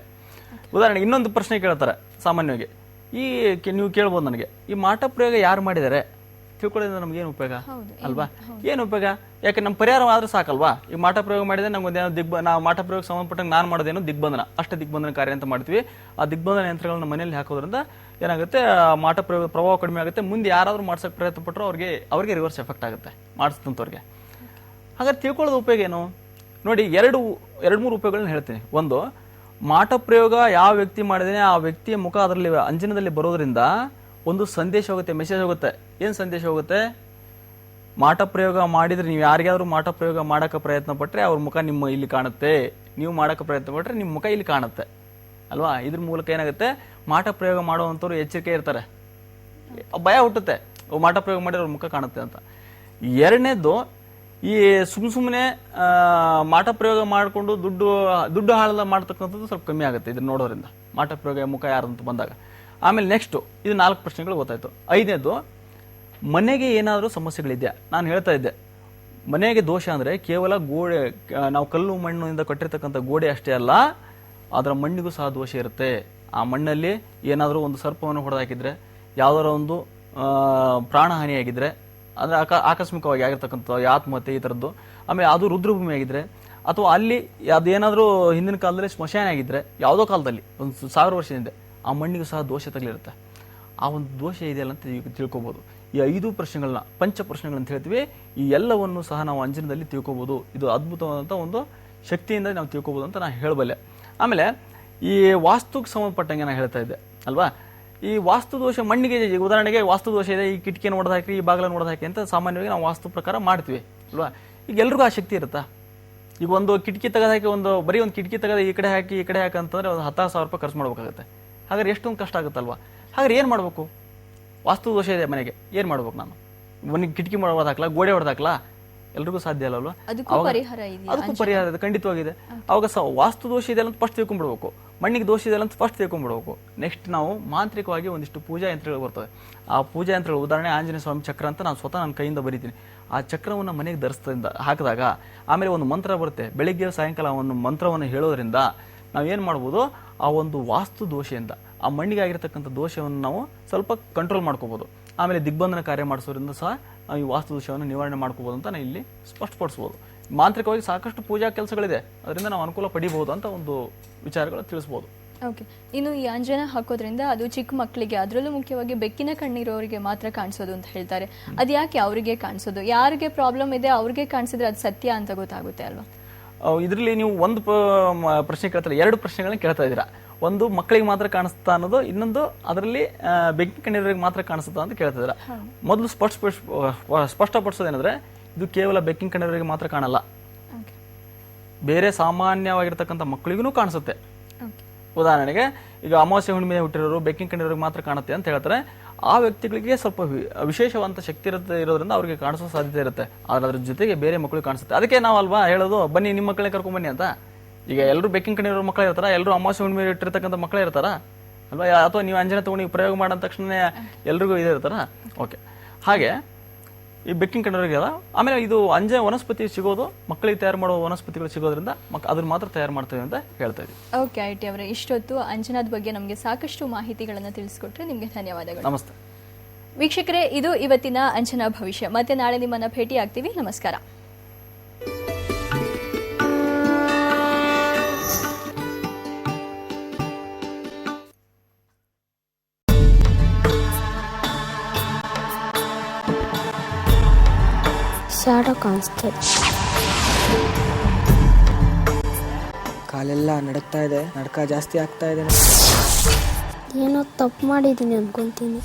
ಉದಾಹರಣೆಗೆ ಇನ್ನೊಂದು ಪ್ರಶ್ನೆ ಕೇಳ್ತಾರೆ ಸಾಮಾನ್ಯವಾಗಿ, ನೀವು ಕೇಳ್ಬೋದು ನನಗೆ, ಈ ಮಾಟ ಪ್ರಯೋಗ ಯಾರು ಮಾಡಿದ್ದಾರೆ ತಿಳ್ಕೊಳ್ಳೋದ್ರಿಂದ ನಮ್ಗೆ ಏನು ಉಪಯೋಗ ಅಲ್ವಾ? ಏನು ಉಪಯೋಗ? ಯಾಕೆ ನಮ್ಮ ಪರಿಹಾರ ಆದ್ರೂ ಸಾಕಲ್ವಾ? ಈ ಮಾಟ ಪ್ರಯೋಗ ಮಾಡಿದ್ರೆ ನಮ್ಗೊಂದೇನೋ ನಾವು ಮಾಟ ಪ್ರಯೋಗ ಸಂಬಂಧಪಟ್ಟಂಗೆ ನಾನು ಮಾಡೋದೇನು ದಿಗ್ಬಂಧನ, ಅಷ್ಟೇ ದಿಗ್ಬಂಧನ ಕಾರ್ಯ ಅಂತ ಮಾಡ್ತೀವಿ. ಆ ದಿಗ್ಬಂಧನ ಯಂತ್ರಗಳನ್ನ ಮನೆಯಲ್ಲಿ ಹಾಕೋದ್ರಿಂದ ಏನಾಗುತ್ತೆ, ಮಾಟ ಪ್ರಯೋಗ ಪ್ರಭಾವ ಕಡಿಮೆ ಆಗುತ್ತೆ. ಮುಂದೆ ಯಾರಾದ್ರೂ ಮಾಡ್ಸೋಕೆ ಪ್ರಯತ್ನ ಪಟ್ಟರು ಅವ್ರಿಗೆ ರಿವರ್ಸ್ ಎಫೆಕ್ಟ್ ಆಗುತ್ತೆ ಮಾಡಿಸಿದಂಥವ್ರಿಗೆ. ಹಾಗಾದ್ರೆ ತಿಳ್ಕೊಳ್ಳೋದು ಉಪಯೋಗ ಏನು? ನೋಡಿ ಎರಡು ಮೂರು ಉಪಯೋಗಗಳನ್ನ ಹೇಳ್ತೀನಿ. ಒಂದು, ಮಾಟ ಪ್ರಯೋಗ ಯಾವ ವ್ಯಕ್ತಿ ಮಾಡಿದೇನೆ ಆ ವ್ಯಕ್ತಿಯ ಮುಖ ಅದರಲ್ಲಿ ಅಂಜನದಲ್ಲಿ ಬರೋದ್ರಿಂದ ಒಂದು ಸಂದೇಶ ಹೋಗುತ್ತೆ, ಮೆಸೇಜ್ ಹೋಗುತ್ತೆ. ಏನು ಸಂದೇಶ ಹೋಗುತ್ತೆ? ಮಾಟ ಪ್ರಯೋಗ ಮಾಡಿದ್ರೆ, ನೀವು ಯಾರಿಗಾದ್ರೂ ಮಾಟ ಪ್ರಯೋಗ ಮಾಡಕ್ಕೆ ಪ್ರಯತ್ನ ಪಟ್ಟರೆ ಅವ್ರ ಮುಖ ನಿಮ್ಮ ಇಲ್ಲಿ ಕಾಣುತ್ತೆ, ನೀವು ಮಾಡಕ್ಕೆ ಪ್ರಯತ್ನ ಪಟ್ಟರೆ ನಿಮ್ಮ ಮುಖ ಇಲ್ಲಿ ಕಾಣುತ್ತೆ ಅಲ್ವಾ? ಇದ್ರ ಮೂಲಕ ಏನಾಗುತ್ತೆ, ಮಾಟ ಪ್ರಯೋಗ ಮಾಡುವಂಥವ್ರು ಎಚ್ಚರಿಕೆ ಇರ್ತಾರೆ, ಭಯ ಹುಟ್ಟುತ್ತೆ, ಮಾಟ ಪ್ರಯೋಗ ಮಾಡಿದ್ರೆ ಅವ್ರ ಮುಖ ಕಾಣುತ್ತೆ ಅಂತ. ಎರಡನೇದು, ಈ ಸುಮ್ಮನೆ ಮಾಟ ಪ್ರಯೋಗ ಮಾಡಿಕೊಂಡು ದುಡ್ಡು ಹಾಳದ ಮಾಡ್ತಕ್ಕಂಥದ್ದು ಸ್ವಲ್ಪ ಕಮ್ಮಿ ಆಗುತ್ತೆ ಇದನ್ನ ನೋಡೋದ್ರಿಂದ, ಮಾಟ ಪ್ರಯೋಗ ಮುಖ ಯಾರಂತ ಬಂದಾಗ. ಆಮೇಲೆ ನೆಕ್ಸ್ಟು, ಇದು 4 ಪ್ರಶ್ನೆಗಳು ಗೊತ್ತಾಯ್ತು. 5ನೇದು, ಮನೆಗೆ ಏನಾದರೂ ಸಮಸ್ಯೆಗಳಿದೆಯಾ? ನಾನು ಹೇಳ್ತಾ ಇದ್ದೆ, ಮನೆಗೆ ದೋಷ ಅಂದರೆ ಕೇವಲ ಗೋಡೆ, ನಾವು ಕಲ್ಲು ಮಣ್ಣಿನಿಂದ ಕಟ್ಟಿರ್ತಕ್ಕಂಥ ಗೋಡೆ ಅಷ್ಟೇ ಅಲ್ಲ, ಅದರ ಮಣ್ಣಿಗೂ ಸಹ ದೋಷ ಇರುತ್ತೆ. ಆ ಮಣ್ಣಲ್ಲಿ ಏನಾದರೂ ಒಂದು ಸರ್ಪವನ್ನು ಹೊಡೆದಾಕಿದ್ರೆ, ಯಾವುದಾರ ಒಂದು ಪ್ರಾಣಹಾನಿಯಾಗಿದ್ದರೆ, ಅಂದರೆ ಆಕಸ್ಮಿಕವಾಗಿ ಆಗಿರ್ತಕ್ಕಂಥ ಆತ್ಮಹತ್ಯೆ ಈ ಥರದ್ದು, ಆಮೇಲೆ ಅದು ರುದ್ರಭೂಮಿ ಆಗಿದ್ರೆ, ಅಥವಾ ಅಲ್ಲಿ ಅದೇನಾದರೂ ಹಿಂದಿನ ಕಾಲದಲ್ಲಿ ಸ್ಮಶಾನ ಆಗಿದ್ದರೆ, ಯಾವುದೋ ಕಾಲದಲ್ಲಿ ಒಂದು 1000 ವರ್ಷದ ಹಿಂದೆ, ಆ ಮಣ್ಣಿಗೂ ಸಹ ದೋಷ ತಗಲಿರುತ್ತೆ. ಆ ಒಂದು ದೋಷ ಇದೆಯಲ್ಲ ಅಂತ ತಿಳ್ಕೊಬೋದು. ಈ 5 ಪ್ರಶ್ನೆಗಳನ್ನ, ಪಂಚ ಪ್ರಶ್ನೆಗಳಂತ ಹೇಳ್ತೀವಿ, ಈ ಎಲ್ಲವನ್ನು ಸಹ ನಾವು ಅಂಜನದಲ್ಲಿ ತಿಳ್ಕೊಬೋದು. ಇದು ಅದ್ಭುತವಾದಂಥ ಒಂದು ಶಕ್ತಿಯಿಂದ ನಾವು ತಿಳ್ಕೊಬೋದು ಅಂತ ನಾನು ಹೇಳಬಲ್ಲೆ. ಆಮೇಲೆ ಈ ವಾಸ್ತುಗೆ ಸಂಬಂಧಪಟ್ಟಂಗೆ ನಾನು ಹೇಳ್ತಾ ಇದ್ದೆ ಅಲ್ವಾ, ಈ ವಾಸ್ತು ದೋಷ ಮಣ್ಣಿಗೆ, ಉದಾಹರಣೆಗೆ ವಾಸ್ತು ದೋಷ ಇದೆ, ಈ ಕಿಟಕಿಯನ್ನು ಹೊಡೆದು ಹಾಕಿ, ಈ ಬಾಗಿಲನ್ನು ಹೊಡೆದು ಹಾಕಿ ಅಂತ ಸಾಮಾನ್ಯವಾಗಿ ನಾವು ವಾಸ್ತು ಪ್ರಕಾರ ಮಾಡ್ತೀವಿ ಅಲ್ವಾ. ಈಗ ಎಲ್ರಿಗೂ ಆ ಶಕ್ತಿ ಇರುತ್ತಾ? ಈಗ ಒಂದು ಕಿಟಕಿ ತೆಗೆದು ಹಾಕಿ, ಬರೀ ಒಂದು ಕಿಟಕಿ ತೆಗೆದು ಈ ಕಡೆ ಹಾಕಿ ಅಂತಂದ್ರೆ ಒಂದು 10,000 ರೂಪಾಯಿ ಖರ್ಚು ಮಾಡ್ಬೇಕಾಗುತ್ತೆ. ಹಾಗಾದ್ರೆ ಎಷ್ಟೊಂದು ಕಷ್ಟ ಆಗುತ್ತಲ್ವಾ? ಹಾಗಾದ್ರೆ ಏನು ಮಾಡಬೇಕು? ವಾಸ್ತು ದೋಷ ಇದೆ ಮನೆಗೆ, ಏನು ಮಾಡ್ಬೇಕು ನಾನು? ಮನೆಗೆ ಕಿಟಕಿ ಹೊಡೆದಾಕ್ಲಾ, ಗೋಡೆ ಹೊಡೆದಾಕ್ಲಾ? ಎಲ್ರಿಗೂ ಸಾಧ್ಯ ಅಲ್ವಾ? ಅದಕ್ಕೂ ಪರಿಹಾರ ಇದೆ, ಖಂಡಿತವಾಗಿದೆ. ಅವಾಗ ವಾಸ್ತು ದೋಷ ಇದೆ ಅಂತ ಫಸ್ಟ್ ತಿಳ್ಕೊಂಡ್ಬಿಡ್ಬೇಕು, ಮಣ್ಣಿಗೆ ದೋಷ ಇದೆ ಅಂತ ಫಸ್ಟ್ ತಿಳ್ಕೊಂಡ್ಬಿಡ್ಬೇಕು. ನೆಕ್ಸ್ಟ್ ನಾವು ಮಾಂತ್ರಿಕವಾಗಿ ಒಂದಿಷ್ಟು ಪೂಜಾ ಯಂತ್ರಗಳು ಬರ್ತವೆ. ಆ ಪೂಜಾ ಯಂತ್ರಗಳು, ಉದಾಹರಣೆ ಆಂಜನೇಯ ಸ್ವಾಮಿ ಚಕ್ರ ಅಂತ ನಾನು ಸ್ವತಃ ನನ್ನ ಕೈಯಿಂದ ಬರೀತೀನಿ. ಆ ಚಕ್ರವನ್ನು ಮನೆಗೆ ಹಾಕಿದಾಗ ಆಮೇಲೆ ಒಂದು ಮಂತ್ರ ಬರುತ್ತೆ, ಬೆಳಿಗ್ಗೆ ಸಾಯಂಕಾಲ ಒಂದು ಮಂತ್ರವನ್ನು ಹೇಳೋದ್ರಿಂದ ನಾವೇನು ಮಾಡ್ಬೋದು, ಆ ಒಂದು ವಾಸ್ತು ದೋಷೆಯಿಂದ, ಆ ಮಣ್ಣಿಗೆ ಆಗಿರ್ತಕ್ಕಂಥ ದೋಷವನ್ನು ನಾವು ಸ್ವಲ್ಪ ಕಂಟ್ರೋಲ್ ಮಾಡ್ಕೋಬೋದು. ಆಮೇಲೆ ದಿಗ್ಬಂಧನ ಕಾರ್ಯ ಮಾಡಿಸೋದ್ರಿಂದ ಸಹ ನಾವು ಈ ವಾಸ್ತು ದೋಷವನ್ನು ನಿವಾರಣೆ ಮಾಡ್ಕೋಬೋದು ಅಂತ ನಾನು ಇಲ್ಲಿ ಸ್ಪಷ್ಟಪಡಿಸ್ಬೋದು. ಮಾಂತ್ರಿಕವಾಗಿ ಸಾಕಷ್ಟು ಪೂಜಾ ಕೆಲಸಗಳಿದೆ, ಅದರಿಂದ ನಾವು ಅನುಕೂಲ ಪಡಿಬಹುದು ಅಂತ ಒಂದು ವಿಚಾರಗಳು ತಿಳಿಸ್ಬೋದು. ಓಕೆ, ಇನ್ನು ಈ ಅಂಜನ ಹಾಕೋದ್ರಿಂದ ಅದು ಚಿಕ್ಕ ಮಕ್ಕಳಿಗೆ, ಅದರಲ್ಲೂ ಮುಖ್ಯವಾಗಿ ಬೆಕ್ಕಿನ ಕಣ್ಣಿರೋರಿಗೆ ಮಾತ್ರ ಕಾಣಿಸೋದು ಅಂತ ಹೇಳ್ತಾರೆ. ಅದು ಯಾಕೆ ಅವರಿಗೆ ಕಾಣಿಸೋದು? ಯಾರಿಗೆ ಪ್ರಾಬ್ಲಮ್ ಇದೆ ಅವ್ರಿಗೆ ಕಾಣಿಸಿದ್ರೆ ಅದು ಸತ್ಯ ಅಂತ ಗೊತ್ತಾಗುತ್ತೆ ಅಲ್ವಾ? ಇದರಲ್ಲಿ ನೀವು ಒಂದು ಪ್ರಶ್ನೆ ಕೇಳ್ತಾರೆ, 2 ಪ್ರಶ್ನೆಗಳನ್ನ ಕೇಳ್ತಾ ಇದ್ದೀರಾ. ಒಂದು, ಮಕ್ಕಳಿಗೆ ಮಾತ್ರ ಕಾಣಿಸ್ತಾ ಅನ್ನೋದು, ಇನ್ನೊಂದು ಅದರಲ್ಲಿ ಬೆಕ್ಕಿನ ಕಣ್ಣಿರೋರಿಗೆ ಮಾತ್ರ ಕಾಣಿಸುತ್ತಾ ಅಂತ ಕೇಳ್ತಿದ್ದೀರಾ. ಮೊದಲು ಸ್ಪಷ್ಟಪಡಿಸೋದೇನೆಂದ್ರೆ, ಇದು ಕೇವಲ ಬೆಕ್ಕಿನ ಕಣ್ಣಿರೋರಿಗೆ ಮಾತ್ರ ಕಾಣಲ್ಲ, ಬೇರೆ ಸಾಮಾನ್ಯವಾಗಿರ್ತಕ್ಕಂಥ ಮಕ್ಕಳಿಗೂ ಕಾಣಿಸುತ್ತೆ. ಉದಾಹರಣೆಗೆ ಈಗ ಅಮಾವಾಸ್ಯೆ ಹುಣ್ಣಿಮೆ ಹುಟ್ಟಿರೋರು ಬೆಕ್ಕಿನ ಕಣ್ಣಿರೋರಿಗೆ ಮಾತ್ರ ಕಾಣುತ್ತೆ ಅಂತ ಹೇಳ್ತಾರೆ. ಆ ವ್ಯಕ್ತಿಗಳಿಗೆ ಸ್ವಲ್ಪ ವಿಶೇಷವಂತ ಶಕ್ತಿ ಇರೋದ್ರಿಂದ ಅವ್ರಿಗೆ ಕಾಣಿಸೋ ಸಾಧ್ಯತೆ ಇರುತ್ತೆ. ಆದ್ರೆ ಅದ್ರ ಜೊತೆಗೆ ಬೇರೆ ಮಕ್ಕಳಿಗೆ ಕಾಣಿಸುತ್ತೆ. ಅದಕ್ಕೆ ನಾವು ಅಲ್ವಾ ಹೇಳೋದು, ಬನ್ನಿ ನಿಮ್ಮ ಮಕ್ಕಳೇ ಕರ್ಕೊಂಡ್ ಬನ್ನಿ ಅಂತ. ಈಗ ಎಲ್ಲರೂ ಬೆಕ್ಕಿನ ಕಣ್ಣಿರೋ ಮಕ್ಕಳೇ ಇರ್ತಾರ, ಎಲ್ಲರೂ ಅಮಾವಾಸ್ಯೆ ಹುಣ್ಣಿಮೆ ಇಟ್ಟಿರ್ತಕ್ಕಂಥ ಮಕ್ಕಳೇ ಇರ್ತಾರ ಅಲ್ವಾ? ಅಥವಾ ನೀವು ಅಂಜನ ತಗೊಂಡು ನೀವು ಪ್ರಯೋಗ ಮಾಡೋ ತಕ್ಷಣ ಎಲ್ರಿಗೂ ಇದೇ ಇರ್ತಾರ? ಓಕೆ, ಹಾಗೆ ಈ ಬೆಕ್ಕಿನ ಕಣ್ಣಿರೋರಿಗೆ ಅಲ್ಲ. ಆಮೇಲೆ ಇದು ವನಸ್ಪತಿ ಸಿಗೋದು, ಮಕ್ಕಳಿಗೆ ತಯಾರು ಮಾಡೋ ವನಸ್ಪತಿಗಳು ಸಿಗೋದ್ರಿಂದ ಅದನ್ನ ಮಾತ್ರ ತಯಾರು ಮಾಡ್ತೇವೆ ಅಂತ ಹೇಳ್ತಾ ಇದ್ದೀವಿ. ಓಕೆ, ಐಟಿ ಅವರೇ, ಇಷ್ಟೊತ್ತು ಅಂಜನಾದ ಬಗ್ಗೆ ನಮಗೆ ಸಾಕಷ್ಟು ಮಾಹಿತಿಗಳನ್ನು ತಿಳಿಸ್ಕೊಟ್ರೆ ನಿಮಗೆ ಧನ್ಯವಾದಗಳು. ನಮಸ್ತೆ ವೀಕ್ಷಕರೇ, ಇದು ಇವತ್ತಿನ ಅಂಜನಾ ಭವಿಷ್ಯ. ಮತ್ತೆ ನಾಳೆ ನಿಮ್ಮನ್ನ ಭೇಟಿ ಆಗ್ತೀವಿ. ನಮಸ್ಕಾರ. ಶಾಡೋ ಕಾಣಿಸ್ತದೆ, ಕಾಲೆಲ್ಲ ನಡಕ್ತಾ ಇದೆ, ನಡ್ಕ ಜಾಸ್ತಿ ಆಗ್ತಾ ಇದೆ. ಏನೋ ತಪ್ಪು ಮಾಡಿದ್ದೀನಿ ಅನ್ಕೊಂತೀನಿ.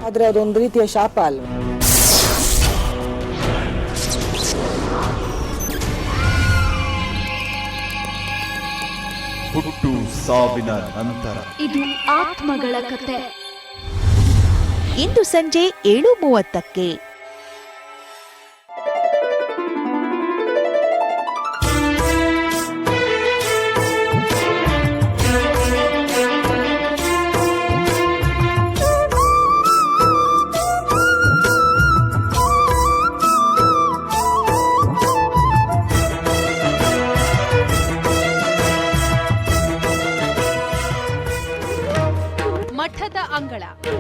ಆದ್ರೆ ಅದೊಂದು ರೀತಿಯ ಶಾಪ ಅಲ್ವಾ? ಹುಟ್ಟು ಸಾವಿನ ನಂತರ. ಇದು ಆತ್ಮಗಳ ಕತೆ. ಇಂದು ಸಂಜೆ 7:30ಕ್ಕೆ.